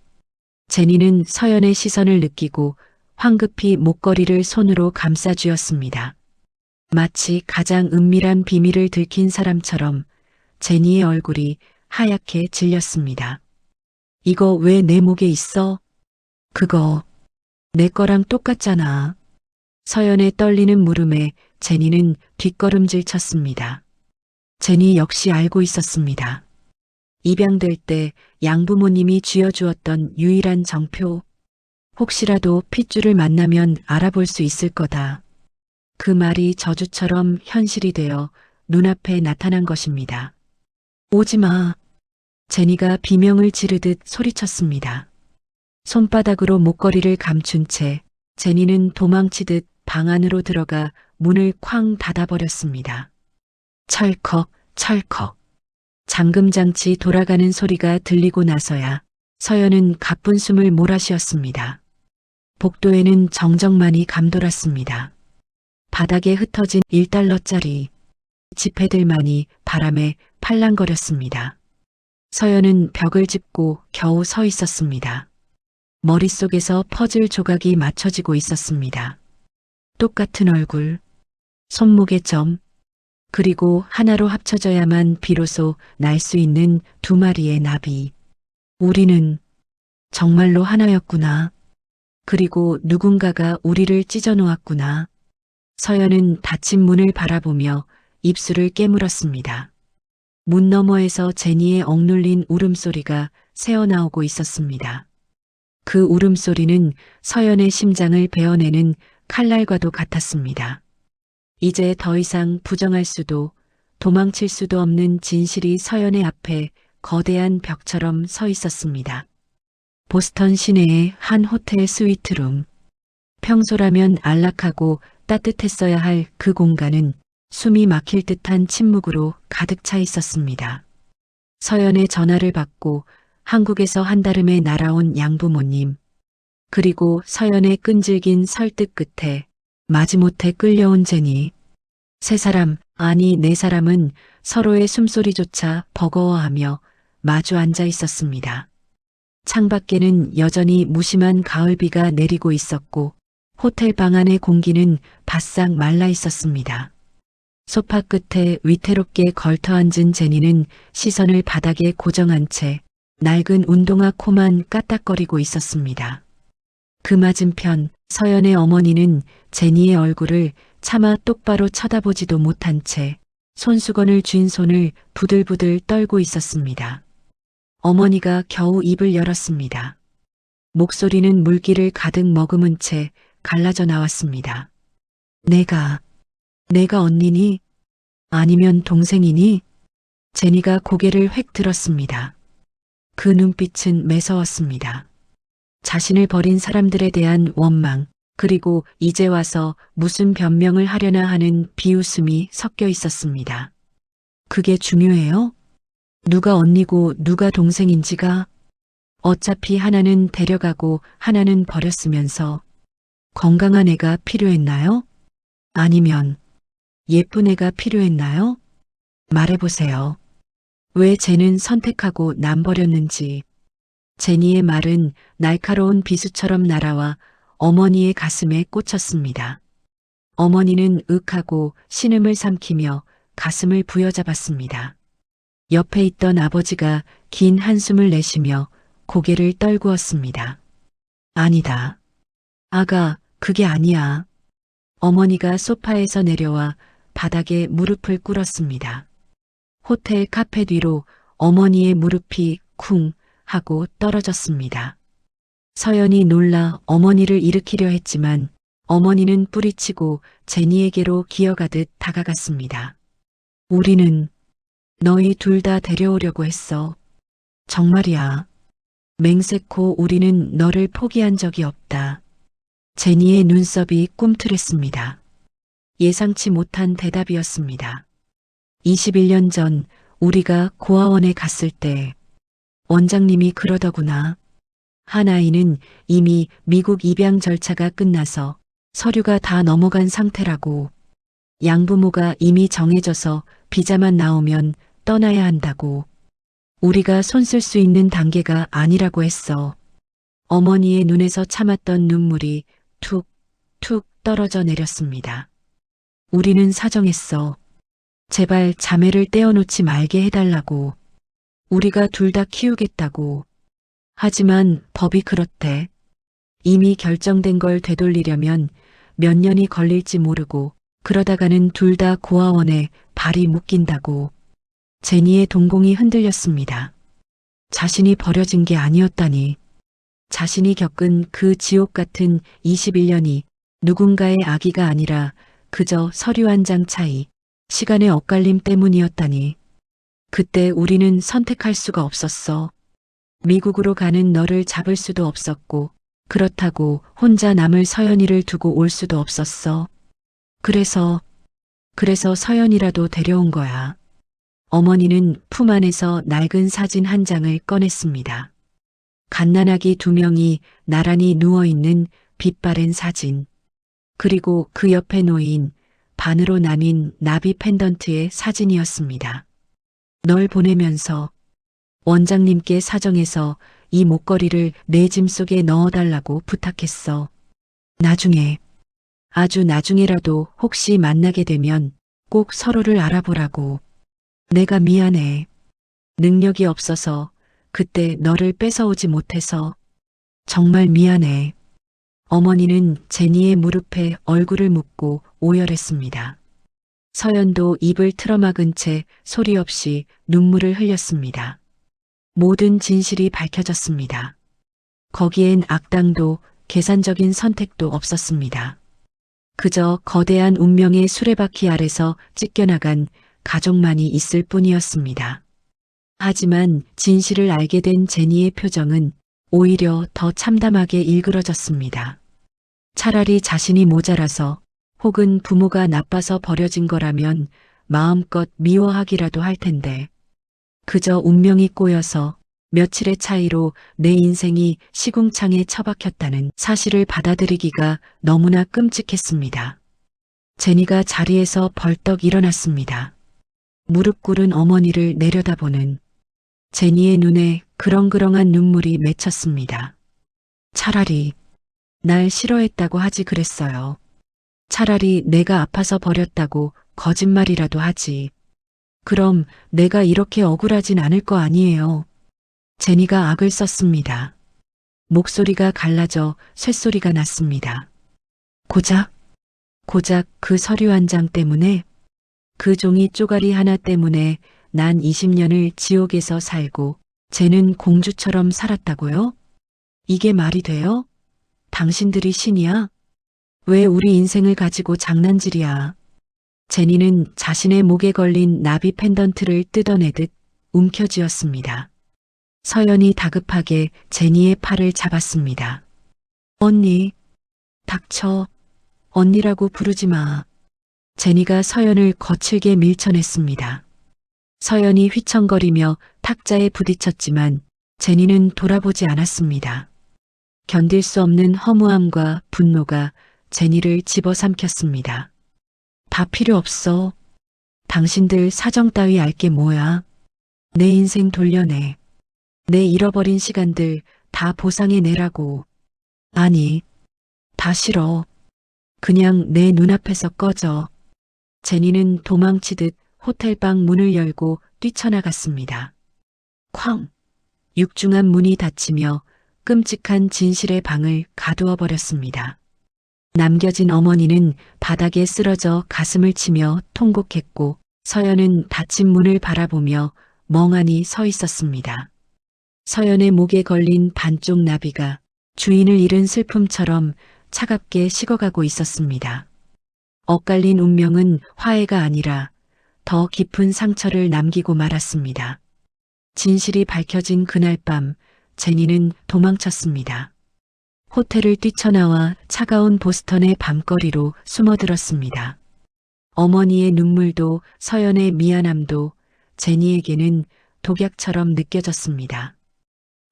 제니는 서연의 시선을 느끼고 황급히 목걸이를 손으로 감싸쥐었습니다. 마치 가장 은밀한 비밀을 들킨 사람처럼 제니의 얼굴이 하얗게 질렸습니다. 이거 왜 내 목에 있어? 그거 내 거랑 똑같잖아. 서연의 떨리는 물음에 제니는 뒷걸음질 쳤습니다. 제니 역시 알고 있었습니다. 입양될 때 양부모님이 쥐어주었던 유일한 정표. 혹시라도 핏줄을 만나면 알아볼 수 있을 거다. 그 말이 저주처럼 현실이 되어 눈앞에 나타난 것입니다. 오지 마. 제니가 비명을 지르듯 소리쳤습니다. 손바닥으로 목걸이를 감춘 채 제니는 도망치듯 방 안으로 들어가 문을 쾅 닫아버렸습니다. 철컥, 철컥. 잠금장치 돌아가는 소리가 들리고 나서야 서연은 가쁜 숨을 몰아쉬었습니다. 복도에는 정적만이 감돌았습니다. 바닥에 흩어진 1달러짜리 지폐들만이 바람에 팔랑거렸습니다. 서연은 벽을 짚고 겨우 서 있었습니다. 머릿속에서 퍼즐 조각이 맞춰지고 있었습니다. 똑같은 얼굴, 손목의 점, 그리고 하나로 합쳐져야만 비로소 날 수 있는 두 마리의 나비. 우리는 정말로 하나였구나. 그리고 누군가가 우리를 찢어놓았구나. 서연은 닫힌 문을 바라보며 입술을 깨물었습니다. 문 너머에서 제니의 억눌린 울음소리가 새어나오고 있었습니다. 그 울음소리는 서연의 심장을 베어내는 칼날과도 같았습니다. 이제 더 이상 부정할 수도 도망칠 수도 없는 진실이 서연의 앞에 거대한 벽처럼 서 있었습니다. 보스턴 시내의 한 호텔 스위트룸. 평소라면 안락하고 따뜻했어야 할 그 공간은 숨이 막힐 듯한 침묵으로 가득 차 있었습니다. 서연의 전화를 받고 한국에서 한달음에 날아온 양부모님, 그리고 서연의 끈질긴 설득 끝에 마지못해 끌려온 제니. 세 사람, 아니 네 사람은 서로의 숨소리조차 버거워하며 마주 앉아 있었습니다. 창밖에는 여전히 무심한 가을비가 내리고 있었고 호텔 방 안의 공기는 바싹 말라 있었습니다. 소파 끝에 위태롭게 걸터앉은 제니는 시선을 바닥에 고정한 채 낡은 운동화 코만 까딱거리고 있었습니다. 그 맞은편 서연의 어머니는 제니의 얼굴을 차마 똑바로 쳐다보지도 못한 채 손수건을 쥔 손을 부들부들 떨고 있었습니다. 어머니가 겨우 입을 열었습니다. 목소리는 물기를 가득 머금은 채 갈라져 나왔습니다. 내가 언니니? 아니면 동생이니? 제니가 고개를 획 들었습니다. 그 눈빛은 매서웠습니다. 자신을 버린 사람들에 대한 원망, 그리고 이제 와서 무슨 변명을 하려나 하는 비웃음이 섞여 있었습니다. 그게 중요해요? 누가 언니고 누가 동생인지가? 어차피 하나는 데려가고 하나는 버렸으면서 건강한 애가 필요했나요? 아니면 예쁜 애가 필요했나요? 말해보세요. 왜 쟤는 선택하고 남 버렸는지. 제니의 말은 날카로운 비수처럼 날아와 어머니의 가슴에 꽂혔습니다. 어머니는 윽하고 신음을 삼키며 가슴을 부여잡았습니다. 옆에 있던 아버지가 긴 한숨을 내쉬며 고개를 떨구었습니다. 아니다. 아가, 그게 아니야. 어머니가 소파에서 내려와 바닥에 무릎을 꿇었습니다. 호텔 카페 뒤로 어머니의 무릎이 쿵 하고 떨어졌습니다. 서연이 놀라 어머니를 일으키려 했지만 어머니는 뿌리치고 제니에게로 기어가듯 다가갔습니다. 우리는 너희 둘 다 데려오려고 했어. 정말이야. 맹세코 우리는 너를 포기한 적이 없다. 제니의 눈썹이 꿈틀했습니다. 예상치 못한 대답이었습니다. 21년 전 우리가 고아원에 갔을 때 원장님이 그러더구나. 한 아이는 이미 미국 입양 절차가 끝나서 서류가 다 넘어간 상태라고. 양부모가 이미 정해져서 비자만 나오면 떠나야 한다고. 우리가 손 쓸 수 있는 단계가 아니라고 했어. 어머니의 눈에서 참았던 눈물이 툭툭 떨어져 내렸습니다. 우리는 사정했어. 제발 자매를 떼어놓지 말게 해달라고. 우리가 둘 다 키우겠다고. 하지만 법이 그렇대. 이미 결정된 걸 되돌리려면 몇 년이 걸릴지 모르고 그러다가는 둘 다 고아원에 발이 묶인다고. 제니의 동공이 흔들렸습니다. 자신이 버려진 게 아니었다니. 자신이 겪은 그 지옥 같은 21년이 누군가의 악의가 아니라 그저 서류 한 장 차이, 시간의 엇갈림 때문이었다니. 그때 우리는 선택할 수가 없었어. 미국으로 가는 너를 잡을 수도 없었고, 그렇다고 혼자 남을 서연이를 두고 올 수도 없었어. 그래서 서연이라도 데려온 거야. 어머니는 품 안에서 낡은 사진 한 장을 꺼냈습니다. 갓난아기 2명이 나란히 누워있는 빛바랜 사진. 그리고 그 옆에 놓인 반으로 나뉜 나비 펜던트의 사진이었습니다. 널 보내면서 원장님께 사정해서 이 목걸이를 내 짐 속에 넣어달라고 부탁했어. 나중에, 아주 나중에라도 혹시 만나게 되면 꼭 서로를 알아보라고. 내가 미안해. 능력이 없어서 그때 너를 뺏어오지 못해서 정말 미안해. 어머니는 제니의 무릎에 얼굴을 묻고 오열했습니다. 서연도 입을 틀어막은 채 소리 없이 눈물을 흘렸습니다. 모든 진실이 밝혀졌습니다. 거기엔 악당도 계산적인 선택도 없었습니다. 그저 거대한 운명의 수레바퀴 아래서 찢겨나간 가족만이 있을 뿐이었습니다. 하지만 진실을 알게 된 제니의 표정은 오히려 더 참담하게 일그러졌습니다. 차라리 자신이 모자라서 혹은 부모가 나빠서 버려진 거라면 마음껏 미워하기라도 할 텐데 그저 운명이 꼬여서 며칠의 차이로 내 인생이 시궁창에 처박혔다는 사실을 받아들이기가 너무나 끔찍했습니다. 제니가 자리에서 벌떡 일어났습니다. 무릎 꿇은 어머니를 내려다보는 제니의 눈에 그렁그렁한 눈물이 맺혔습니다. 차라리 날 싫어했다고 하지 그랬어요. 차라리 내가 아파서 버렸다고 거짓말이라도 하지. 그럼 내가 이렇게 억울하진 않을 거 아니에요. 제니가 악을 썼습니다. 목소리가 갈라져 쇳소리가 났습니다. 고작 그 서류 한 장 때문에, 그 종이 쪼가리 하나 때문에 난 20년을 지옥에서 살고 쟤는 공주처럼 살았다고요? 이게 말이 돼요? 당신들이 신이야? 왜 우리 인생을 가지고 장난질이야? 제니는 자신의 목에 걸린 나비 펜던트를 뜯어내듯 움켜쥐었습니다. 서연이 다급하게 제니의 팔을 잡았습니다. 언니, 닥쳐. 언니라고 부르지 마. 제니가 서연을 거칠게 밀쳐냈습니다. 서연이 휘청거리며 탁자에 부딪혔지만 제니는 돌아보지 않았습니다. 견딜 수 없는 허무함과 분노가 제니를 집어삼켰습니다. 다 필요 없어. 당신들 사정 따위 알게 뭐야. 내 인생 돌려내. 내 잃어버린 시간들 다 보상해내라고. 아니, 다 싫어. 그냥 내 눈앞에서 꺼져. 제니는 도망치듯 호텔방 문을 열고 뛰쳐나갔습니다. 쾅! 육중한 문이 닫히며 끔찍한 진실의 방을 가두어 버렸습니다. 남겨진 어머니는 바닥에 쓰러져 가슴을 치며 통곡했고 서연은 닫힌 문을 바라보며 멍하니 서 있었습니다. 서연의 목에 걸린 반쪽 나비가 주인을 잃은 슬픔처럼 차갑게 식어가고 있었습니다. 엇갈린 운명은 화해가 아니라 더 깊은 상처를 남기고 말았습니다. 진실이 밝혀진 그날 밤 제니는 도망쳤습니다. 호텔을 뛰쳐나와 차가운 보스턴의 밤거리로 숨어들었습니다. 어머니의 눈물도 서연의 미안함도 제니에게는 독약처럼 느껴졌습니다.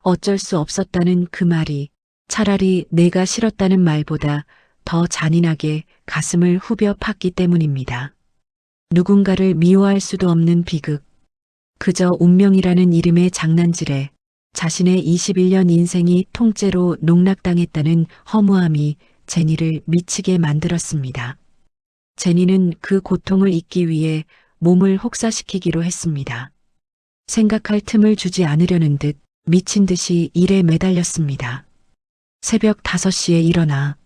어쩔 수 없었다는 그 말이 차라리 내가 싫었다는 말보다 더 잔인하게 가슴을 후벼 팠기 때문입니다. 누군가를 미워할 수도 없는 비극. 그저 운명이라는 이름의 장난질에 자신의 21년 인생이 통째로 농락당했다는 허무함이 제니를 미치게 만들었습니다. 제니는 그 고통을 잊기 위해 몸을 혹사시키기로 했습니다. 생각할 틈을 주지 않으려는 듯 미친 듯이 일에 매달렸습니다. 새벽 5시에 일어나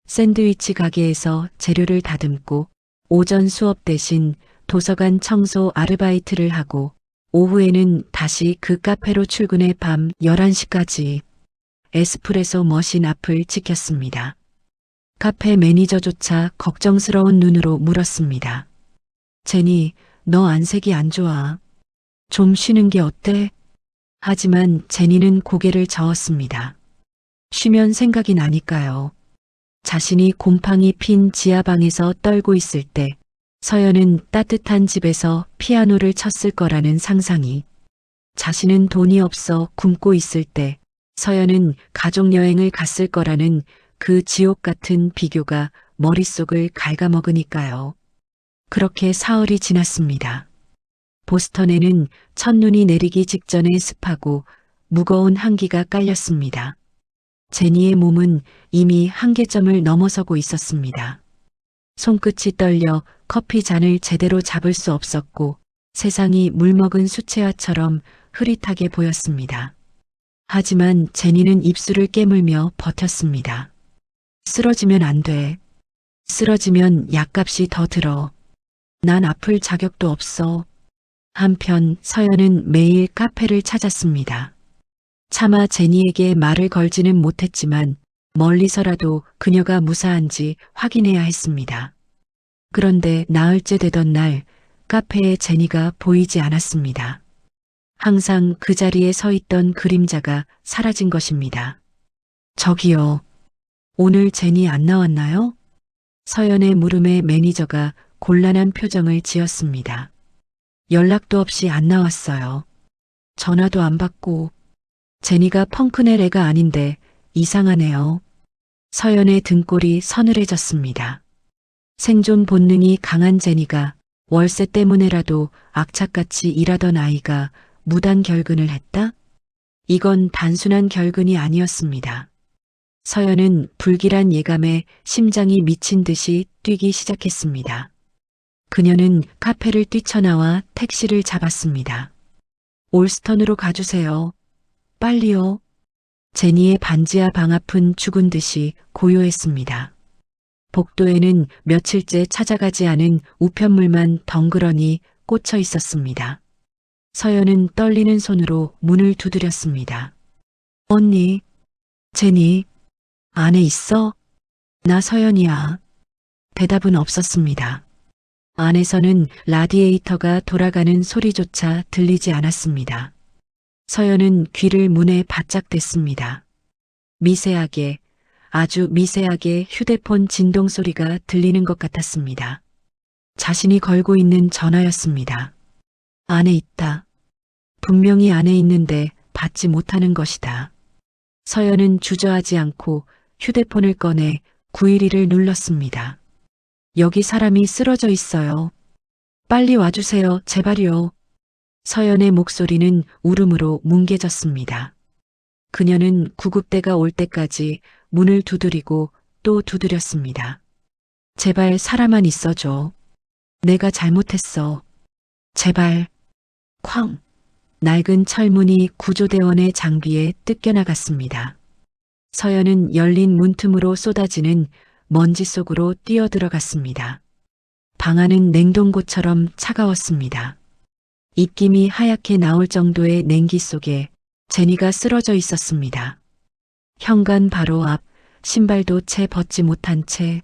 샌드위치 가게에서 재료를 다듬고 오전 수업 대신 도서관 청소 아르바이트를 하고 오후에는 다시 그 카페로 출근해 밤 11시까지 에스프레소 머신 앞을 지켰습니다. 카페 매니저조차 걱정스러운 눈으로 물었습니다. 제니, 너 안색이 안 좋아. 좀 쉬는 게 어때? 하지만 제니는 고개를 저었습니다. 쉬면 생각이 나니까요. 자신이 곰팡이 핀 지하방에서 떨고 있을 때 서연은 따뜻한 집에서 피아노를 쳤을 거라는 상상이, 자신은 돈이 없어 굶고 있을 때 서연은 가족여행을 갔을 거라는 그 지옥 같은 비교가 머릿속을 갉아먹으니까요. 그렇게 사흘이 지났습니다. 보스턴에는 첫눈이 내리기 직전에 습하고 무거운 한기가 깔렸습니다. 제니의 몸은 이미 한계점을 넘어서고 있었습니다. 손끝이 떨려 커피 잔을 제대로 잡을 수 없었고 세상이 물먹은 수채화처럼 흐릿하게 보였습니다. 하지만 제니는 입술을 깨물며 버텼습니다. 쓰러지면 안 돼. 쓰러지면 약값이 더 들어. 난 아플 자격도 없어. 한편 서연은 매일 카페를 찾았습니다. 차마 제니에게 말을 걸지는 못했지만 멀리서라도 그녀가 무사한지 확인해야 했습니다. 그런데 나흘째 되던 날 카페에 제니가 보이지 않았습니다. 항상 그 자리에 서 있던 그림자가 사라진 것입니다. 저기요. 오늘 제니 안 나왔나요? 서연의 물음에 매니저가 곤란한 표정을 지었습니다. 연락도 없이 안 나왔어요. 전화도 안 받고. 제니가 펑크낼 애가 아닌데 이상하네요. 서연의 등골이 서늘해졌습니다. 생존 본능이 강한 제니가 월세 때문에라도 악착같이 일하던 아이가 무단 결근을 했다? 이건 단순한 결근이 아니었습니다. 서연은 불길한 예감에 심장이 미친 듯이 뛰기 시작했습니다. 그녀는 카페를 뛰쳐나와 택시를 잡았습니다. 올스턴으로 가주세요. 빨리요. 제니의 반지하 방 앞은 죽은 듯이 고요했습니다. 복도에는 며칠째 찾아가지 않은 우편물만 덩그러니 꽂혀 있었습니다. 서연은 떨리는 손으로 문을 두드렸습니다. 언니, 제니, 안에 있어? 나 서연이야. 대답은 없었습니다. 안에서는 라디에이터가 돌아가는 소리조차 들리지 않았습니다. 서연은 귀를 문에 바짝 댔습니다. 미세하게, 아주 미세하게 휴대폰 진동 소리가 들리는 것 같았습니다. 자신이 걸고 있는 전화였습니다. 안에 있다. 분명히 안에 있는데 받지 못하는 것이다. 서연은 주저하지 않고 휴대폰을 꺼내 911을 눌렀습니다. 여기 사람이 쓰러져 있어요. 빨리 와주세요. 제발요. 서연의 목소리는 울음으로 뭉개졌습니다. 그녀는 구급대가 올 때까지 문을 두드리고 또 두드렸습니다. 제발 살아만 있어줘. 내가 잘못했어. 제발. 쾅. 낡은 철문이 구조대원의 장비에 뜯겨나갔습니다. 서연은 열린 문틈으로 쏟아지는 먼지 속으로 뛰어들어갔습니다. 방 안은 냉동고처럼 차가웠습니다. 입김이 하얗게 나올 정도의 냉기 속에 제니가 쓰러져 있었습니다. 현관 바로 앞, 신발도 채 벗지 못한 채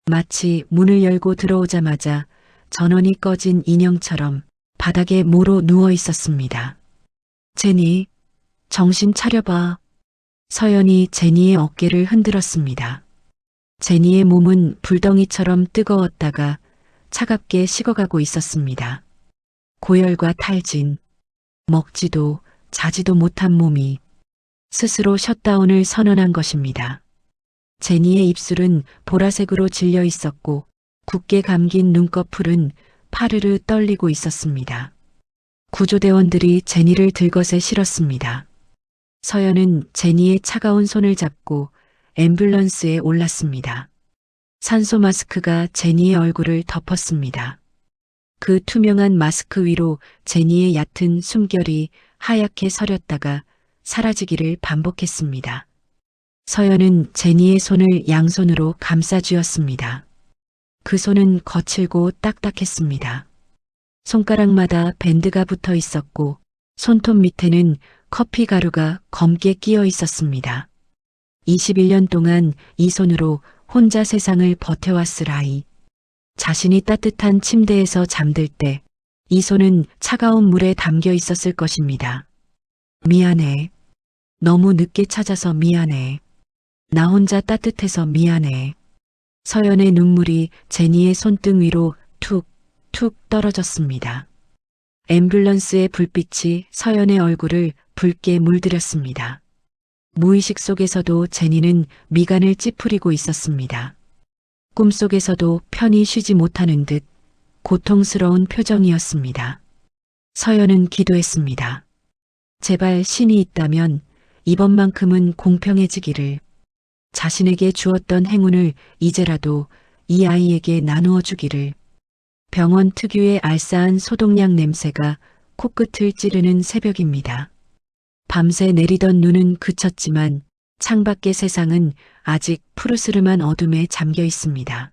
마치 문을 열고 들어오자마자 전원이 꺼진 인형처럼 바닥에 모로 누워 있었습니다. 제니, 정신 차려봐. 서연이 제니의 어깨를 흔들었습니다. 제니의 몸은 불덩이처럼 뜨거웠다가 차갑게 식어가고 있었습니다. 고열과 탈진, 먹지도 자지도 못한 몸이 스스로 셧다운을 선언한 것입니다. 제니의 입술은 보라색으로 질려 있었고 굳게 감긴 눈꺼풀은 파르르 떨리고 있었습니다. 구조대원들이 제니를 들것에 실었습니다. 서연은 제니의 차가운 손을 잡고 앰뷸런스에 올랐습니다. 산소 마스크가 제니의 얼굴을 덮었습니다. 그 투명한 마스크 위로 제니의 얕은 숨결이 하얗게 서렸다가 사라지기를 반복했습니다. 서연은 제니의 손을 양손으로 감싸쥐었습니다. 그 손은 거칠고 딱딱했습니다. 손가락마다 밴드가 붙어 있었고 손톱 밑에는 커피 가루가 검게 끼어 있었습니다. 21년 동안 이 손으로 혼자 세상을 버텨왔을 아이. 자신이 따뜻한 침대에서 잠들 때 이 손은 차가운 물에 담겨 있었을 것입니다. 미안해. 너무 늦게 찾아서 미안해. 나 혼자 따뜻해서 미안해. 서연의 눈물이 제니의 손등 위로 툭, 툭 떨어졌습니다. 앰뷸런스의 불빛이 서연의 얼굴을 붉게 물들였습니다. 무의식 속에서도 제니는 미간을 찌푸리고 있었습니다. 꿈속에서도 편히 쉬지 못하는 듯 고통스러운 표정이었습니다. 서연은 기도했습니다. 제발 신이 있다면 이번만큼은 공평해지기를. 자신에게 주었던 행운을 이제라도 이 아이에게 나누어 주기를. 병원 특유의 알싸한 소독약 냄새가 코끝을 찌르는 새벽입니다. 밤새 내리던 눈은 그쳤지만 창밖의 세상은 아직 푸르스름한 어둠에 잠겨 있습니다.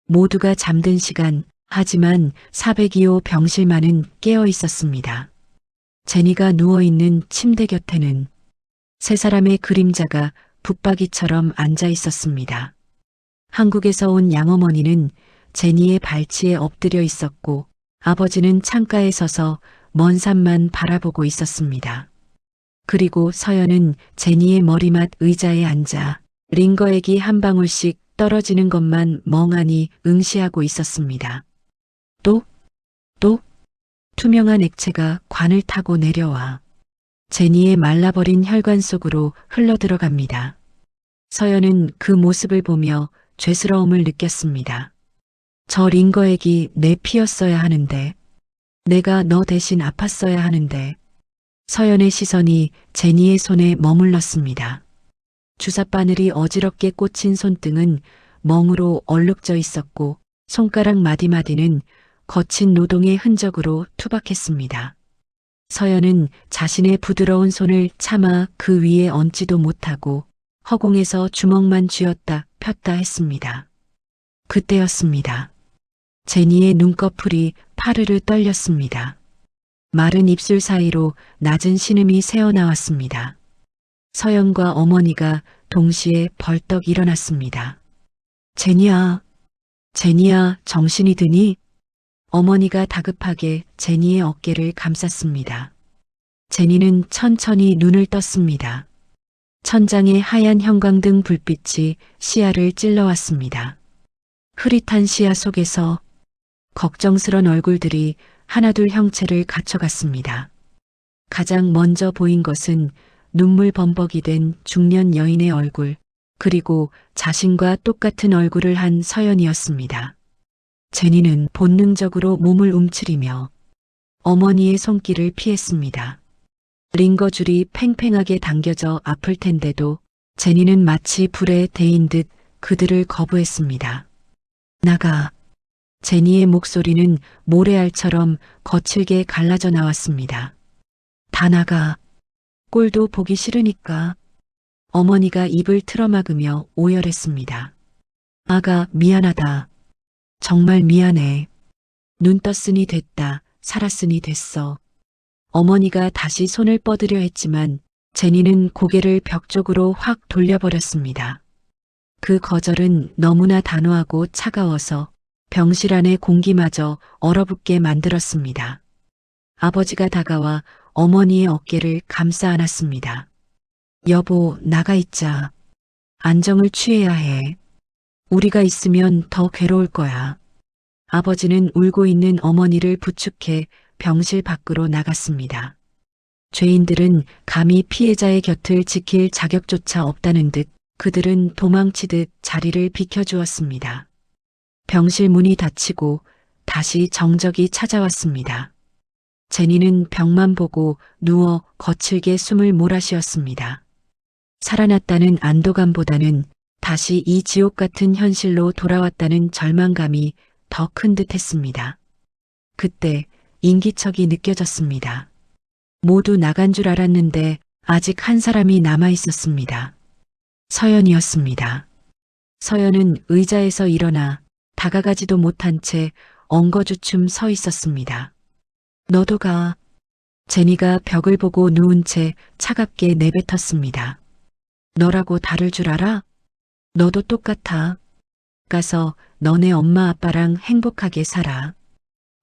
모두가 잠든 시간, 하지만 402호 병실만은 깨어 있었습니다. 제니가 누워있는 침대 곁에는 세 사람의 그림자가 붙박이처럼 앉아 있었습니다. 한국에서 온 양어머니는 제니의 발치에 엎드려 있었고 아버지는 창가에 서서 먼 산만 바라보고 있었습니다. 그리고 서연은 제니의 머리맡 의자에 앉아 링거액이 한 방울씩 떨어지는 것만 멍하니 응시하고 있었습니다. 똑, 투명한 액체가 관을 타고 내려와 제니의 말라버린 혈관 속으로 흘러들어갑니다. 서연은 그 모습을 보며 죄스러움을 느꼈습니다. 저 링거액이 내 피였어야 하는데, 내가 너 대신 아팠어야 하는데. 서연의 시선이 제니의 손에 머물렀습니다. 주삿바늘이 어지럽게 꽂힌 손등은 멍으로 얼룩져 있었고 손가락 마디마디는 거친 노동의 흔적으로 투박했습니다. 서연은 자신의 부드러운 손을 차마 그 위에 얹지도 못하고 허공에서 주먹만 쥐었다 폈다 했습니다. 그때였습니다. 제니의 눈꺼풀이 파르르 떨렸습니다. 마른 입술 사이로 낮은 신음이 새어나왔습니다. 서연과 어머니가 동시에 벌떡 일어났습니다. 제니야, 제니야, 정신이 드니? 어머니가 다급하게 제니의 어깨를 감쌌습니다. 제니는 천천히 눈을 떴습니다. 천장의 하얀 형광등 불빛이 시야를 찔러왔습니다. 흐릿한 시야 속에서 걱정스런 얼굴들이 하나둘 형체를 갖춰갔습니다. 가장 먼저 보인 것은 눈물 범벅이 된 중년 여인의 얼굴, 그리고 자신과 똑같은 얼굴을 한 서연이었습니다. 제니는 본능적으로 몸을 움츠리며 어머니의 손길을 피했습니다. 링거줄이 팽팽하게 당겨져 아플 텐데도 제니는 마치 불에 데인 듯 그들을 거부했습니다. 나가. 제니의 목소리는 모래알처럼 거칠게 갈라져 나왔습니다. 다 나가. 꼴도 보기 싫으니까. 어머니가 입을 틀어막으며 오열했습니다. 아가, 미안하다. 정말 미안해. 눈 떴으니 됐다. 살았으니 됐어. 어머니가 다시 손을 뻗으려 했지만 제니는 고개를 벽 쪽으로 확 돌려버렸습니다. 그 거절은 너무나 단호하고 차가워서 병실 안의 공기마저 얼어붙게 만들었습니다. 아버지가 다가와 어머니의 어깨를 감싸 안았습니다. 여보, 나가 있자. 안정을 취해야 해. 우리가 있으면 더 괴로울 거야. 아버지는 울고 있는 어머니를 부축해 병실 밖으로 나갔습니다. 죄인들은 감히 피해자의 곁을 지킬 자격조차 없다는 듯 그들은 도망치듯 자리를 비켜주었습니다. 병실 문이 닫히고 다시 정적이 찾아왔습니다. 제니는 벽만 보고 누워 거칠게 숨을 몰아쉬었습니다. 살아났다는 안도감보다는 다시 이 지옥 같은 현실로 돌아왔다는 절망감이 더 큰 듯했습니다. 그때 인기척이 느껴졌습니다. 모두 나간 줄 알았는데 아직 한 사람이 남아 있었습니다. 서연이었습니다. 서연은 의자에서 일어나 다가가지도 못한 채 엉거주춤 서 있었습니다. 너도 가. 제니가 벽을 보고 누운 채 차갑게 내뱉었습니다. 너라고 다를 줄 알아? 너도 똑같아. 가서 너네 엄마 아빠랑 행복하게 살아.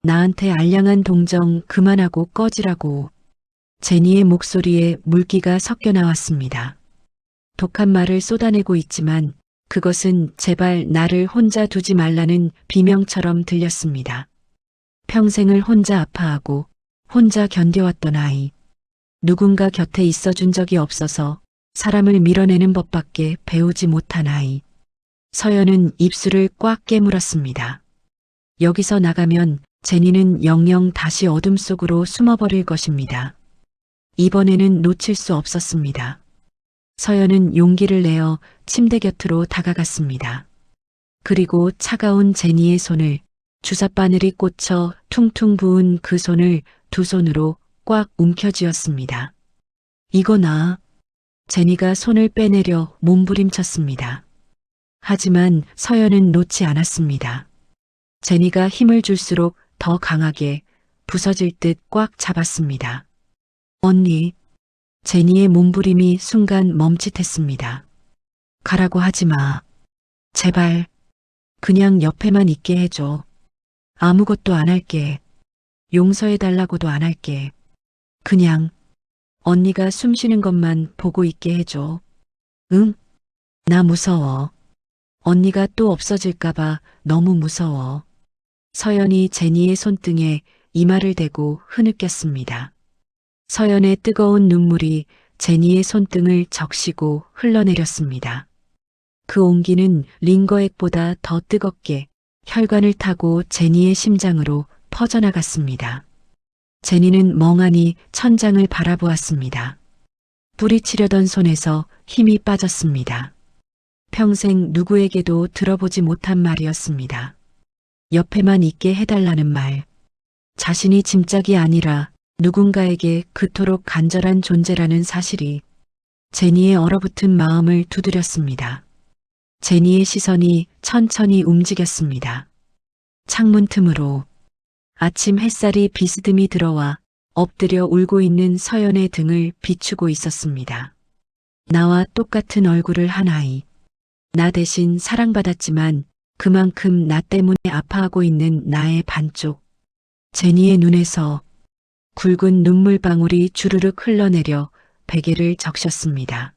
나한테 알량한 동정 그만하고 꺼지라고. 제니의 목소리에 물기가 섞여 나왔습니다. 독한 말을 쏟아내고 있지만 그것은 제발 나를 혼자 두지 말라는 비명처럼 들렸습니다. 평생을 혼자 아파하고 혼자 견뎌왔던 아이. 누군가 곁에 있어준 적이 없어서 사람을 밀어내는 법밖에 배우지 못한 아이. 서연은 입술을 꽉 깨물었습니다. 여기서 나가면 제니는 영영 다시 어둠 속으로 숨어버릴 것입니다. 이번에는 놓칠 수 없었습니다. 서연은 용기를 내어 침대 곁으로 다가갔습니다. 그리고 차가운 제니의 손을 주삿바늘이 꽂혀 퉁퉁 부은 그 손을 두 손으로 꽉 움켜쥐었습니다. 이거 나. 제니가 손을 빼내려 몸부림쳤습니다. 하지만 서연은 놓지 않았습니다. 제니가 힘을 줄수록 더 강하게 부서질 듯 꽉 잡았습니다. 언니. 제니의 몸부림이 순간 멈칫했습니다. 가라고 하지 마. 제발. 그냥 옆에만 있게 해줘. 아무것도 안 할게. 용서해달라고도 안 할게. 그냥 언니가 숨 쉬는 것만 보고 있게 해줘. 응? 나 무서워. 언니가 또 없어질까봐 너무 무서워. 서연이 제니의 손등에 이마를 대고 흐느꼈습니다. 서연의 뜨거운 눈물이 제니의 손등을 적시고 흘러내렸습니다. 그 온기는 링거액보다 더 뜨겁게 혈관을 타고 제니의 심장으로 퍼져나갔습니다. 제니는 멍하니 천장을 바라보았습니다. 뿌리치려던 손에서 힘이 빠졌습니다. 평생 누구에게도 들어보지 못한 말이었습니다. 옆에만 있게 해달라는 말. 자신이 짐짝이 아니라 누군가에게 그토록 간절한 존재라는 사실이 제니의 얼어붙은 마음을 두드렸습니다. 제니의 시선이 천천히 움직였습니다. 창문 틈으로 아침 햇살이 비스듬히 들어와 엎드려 울고 있는 서연의 등을 비추고 있었습니다. 나와 똑같은 얼굴을 한 아이. 나 대신 사랑받았지만 그만큼 나 때문에 아파하고 있는 나의 반쪽. 제니의 눈에서 굵은 눈물방울이 주르륵 흘러내려 베개를 적셨습니다.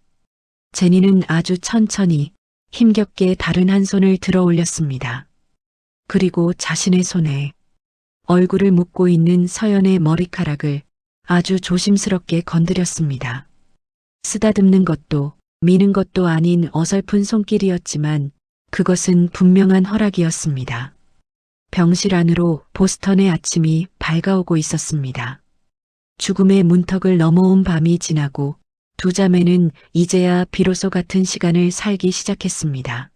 제니는 아주 천천히 힘겹게 다른 한 손을 들어 올렸습니다. 그리고 자신의 손에 얼굴을 묶고 있는 서연의 머리카락을 아주 조심스럽게 건드렸습니다. 쓰다듬는 것도 미는 것도 아닌 어설픈 손길이었지만 그것은 분명한 허락이었습니다. 병실 안으로 보스턴의 아침이 밝아오고 있었습니다. 죽음의 문턱을 넘어온 밤이 지나고 두 자매는 이제야 비로소 같은 시간을 살기 시작했습니다.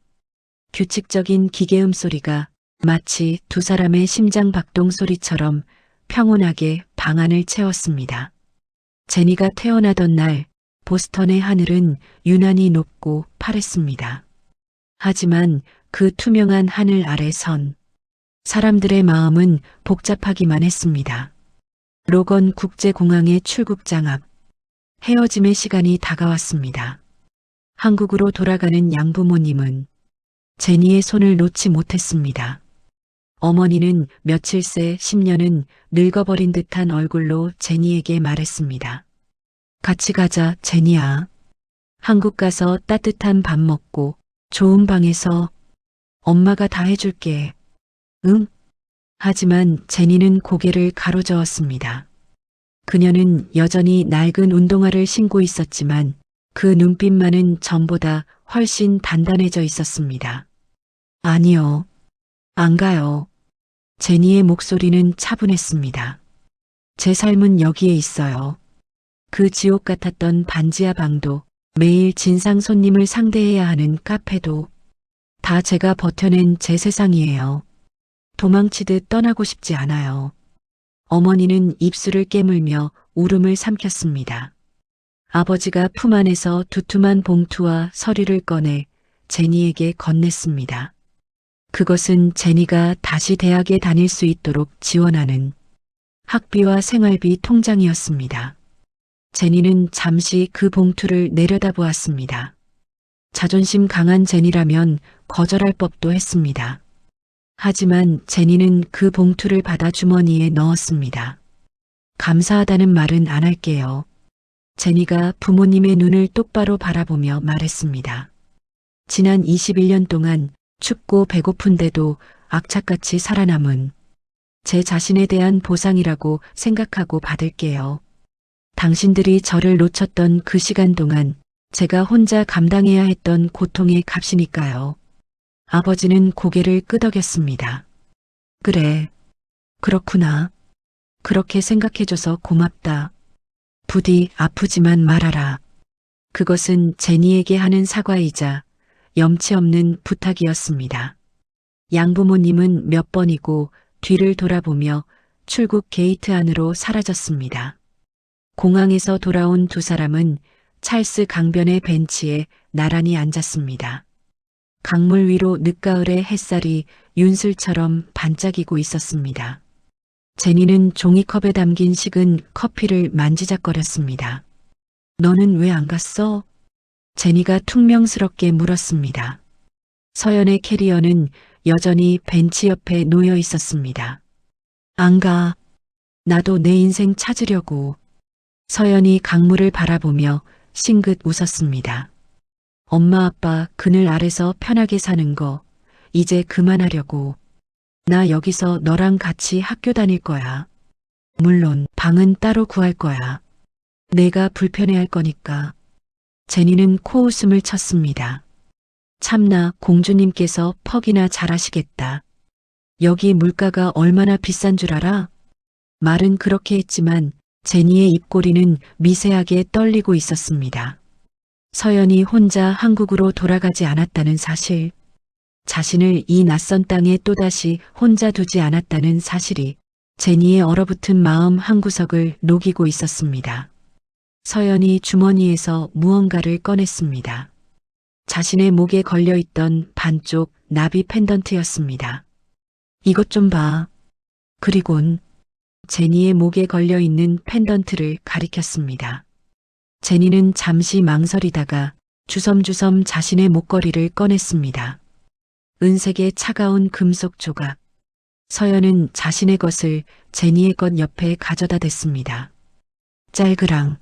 규칙적인 기계음 소리가 마치 두 사람의 심장 박동 소리처럼 평온하게 방 안을 채웠습니다. 제니가 태어나던 날 보스턴의 하늘은 유난히 높고 파랬습니다. 하지만 그 투명한 하늘 아래 선 사람들의 마음은 복잡하기만 했습니다. 로건 국제공항의 출국장 앞 헤어짐의 시간이 다가왔습니다. 한국으로 돌아가는 양부모님은 제니의 손을 놓지 못했습니다. 어머니는 며칠 새 10년은 늙어버린 듯한 얼굴로 제니에게 말했습니다. 같이 가자, 제니야. 한국 가서 따뜻한 밥 먹고 좋은 방에서 엄마가 다 해줄게. 응? 하지만 제니는 고개를 가로저었습니다. 그녀는 여전히 낡은 운동화를 신고 있었지만 그 눈빛만은 전보다 훨씬 단단해져 있었습니다. 아니요. 안 가요. 제니의 목소리는 차분했습니다. 제 삶은 여기에 있어요. 그 지옥 같았던 반지하 방도 매일 진상 손님을 상대해야 하는 카페도 다 제가 버텨낸 제 세상이에요. 도망치듯 떠나고 싶지 않아요. 어머니는 입술을 깨물며 울음을 삼켰습니다. 아버지가 품 안에서 두툼한 봉투와 서류를 꺼내 제니에게 건넸습니다. 그것은 제니가 다시 대학에 다닐 수 있도록 지원하는 학비와 생활비 통장이었습니다. 제니는 잠시 그 봉투를 내려다보았습니다. 자존심 강한 제니라면 거절할 법도 했습니다. 하지만 제니는 그 봉투를 받아 주머니에 넣었습니다. 감사하다는 말은 안 할게요. 제니가 부모님의 눈을 똑바로 바라보며 말했습니다. 지난 21년 동안 춥고 배고픈데도 악착같이 살아남은 제 자신에 대한 보상이라고 생각하고 받을게요. 당신들이 저를 놓쳤던 그 시간 동안 제가 혼자 감당해야 했던 고통의 값이니까요. 아버지는 고개를 끄덕였습니다. 그래, 그렇구나. 그렇게 생각해줘서 고맙다. 부디 아프지만 말아라. 그것은 제니에게 하는 사과이자 염치 없는 부탁이었습니다. 양부모님은 몇 번이고 뒤를 돌아보며 출국 게이트 안으로 사라졌습니다. 공항에서 돌아온 두 사람은 찰스 강변의 벤치에 나란히 앉았습니다. 강물 위로 늦가을의 햇살이 윤슬처럼 반짝이고 있었습니다. 제니는 종이컵에 담긴 식은 커피를 만지작거렸습니다. 너는 왜 안 갔어? 제니가 퉁명스럽게 물었습니다. 서연의 캐리어는 여전히 벤치 옆에 놓여 있었습니다. 안 가. 나도 내 인생 찾으려고. 서연이 강물을 바라보며 싱긋 웃었습니다. 엄마 아빠 그늘 아래서 편하게 사는 거 이제 그만하려고. 나 여기서 너랑 같이 학교 다닐 거야. 물론 방은 따로 구할 거야. 내가 불편해할 거니까. 제니는 코웃음을 쳤습니다. 참나 공주님께서 퍽이나 잘하시겠다. 여기 물가가 얼마나 비싼 줄 알아? 말은 그렇게 했지만 제니의 입꼬리는 미세하게 떨리고 있었습니다. 서연이 혼자 한국으로 돌아가지 않았다는 사실, 자신을 이 낯선 땅에 또다시 혼자 두지 않았다는 사실이 제니의 얼어붙은 마음 한구석을 녹이고 있었습니다. 서연이 주머니에서 무언가를 꺼냈습니다. 자신의 목에 걸려있던 반쪽 나비 펜던트였습니다. 이것 좀 봐. 그리곤 제니의 목에 걸려있는 펜던트를 가리켰습니다. 제니는 잠시 망설이다가 주섬주섬 자신의 목걸이를 꺼냈습니다. 은색의 차가운 금속 조각. 서연은 자신의 것을 제니의 것 옆에 가져다 댔습니다. 짤그랑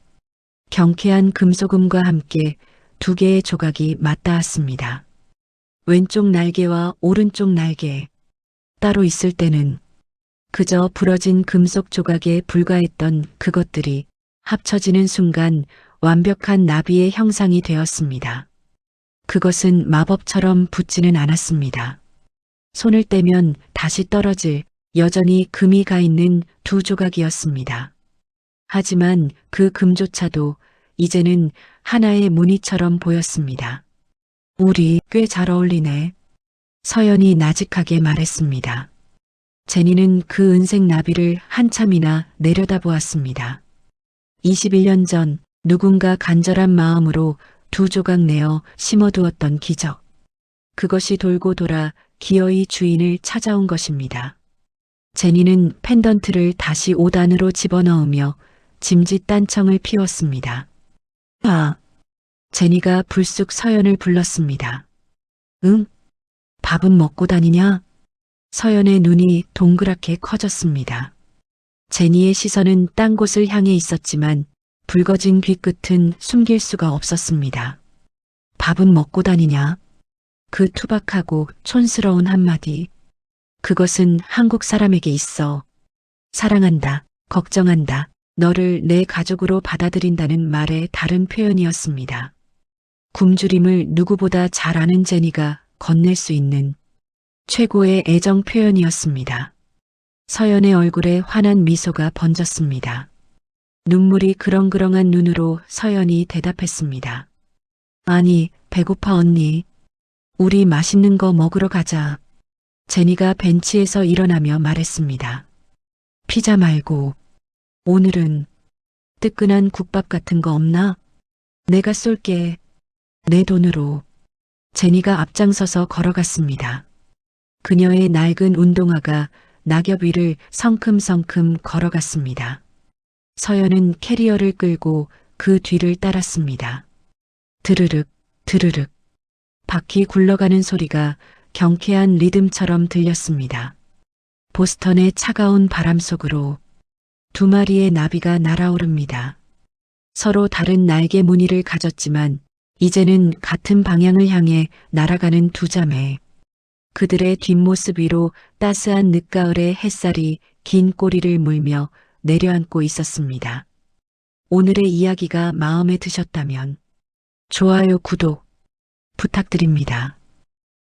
경쾌한 금속음과 함께 두 개의 조각이 맞닿았습니다. 왼쪽 날개와 오른쪽 날개. 따로 있을 때는 그저 부러진 금속 조각에 불과했던 그것들이 합쳐지는 순간 완벽한 나비의 형상이 되었습니다. 그것은 마법처럼 붙지는 않았습니다. 손을 떼면 다시 떨어질 여전히 금이 가 있는 두 조각이었습니다. 하지만 그 금조차도 이제는 하나의 무늬처럼 보였습니다. 우리 꽤 잘 어울리네. 서연이 나직하게 말했습니다. 제니는 그 은색 나비를 한참이나 내려다보았습니다. 21년 전 누군가 간절한 마음으로 두 조각 내어 심어두었던 기적. 그것이 돌고 돌아 기어이 주인을 찾아온 것입니다. 제니는 펜던트를 다시 5단으로 집어넣으며 짐짓 딴청을 피웠습니다. 아! 제니가 불쑥 서연을 불렀습니다. 응? 밥은 먹고 다니냐? 서연의 눈이 동그랗게 커졌습니다. 제니의 시선은 딴 곳을 향해 있었지만 붉어진 귀끝은 숨길 수가 없었습니다. 밥은 먹고 다니냐? 그 투박하고 촌스러운 한마디. 그것은 한국 사람에게 있어. 사랑한다, 걱정한다, 너를 내 가족으로 받아들인다는 말의 다른 표현이었습니다. 굶주림을 누구보다 잘 아는 제니가 건넬 수 있는 최고의 애정 표현이었습니다. 서연의 얼굴에 환한 미소가 번졌습니다. 눈물이 그렁그렁한 눈으로 서연이 대답했습니다. 아니, 배고파 언니. 우리 맛있는 거 먹으러 가자. 제니가 벤치에서 일어나며 말했습니다. 피자 말고 오늘은 뜨끈한 국밥 같은 거 없나? 내가 쏠게. 내 돈으로. 제니가 앞장서서 걸어갔습니다. 그녀의 낡은 운동화가 낙엽 위를 성큼성큼 걸어갔습니다. 서연은 캐리어를 끌고 그 뒤를 따랐습니다. 드르륵, 드르륵. 바퀴 굴러가는 소리가 경쾌한 리듬처럼 들렸습니다. 보스턴의 차가운 바람 속으로 두 마리의 나비가 날아오릅니다. 서로 다른 날개 무늬를 가졌지만 이제는 같은 방향을 향해 날아가는 두 자매. 그들의 뒷모습 위로 따스한 늦가을의 햇살이 긴 꼬리를 물며 내려앉고 있었습니다. 오늘의 이야기가 마음에 드셨다면 좋아요, 구독 부탁드립니다.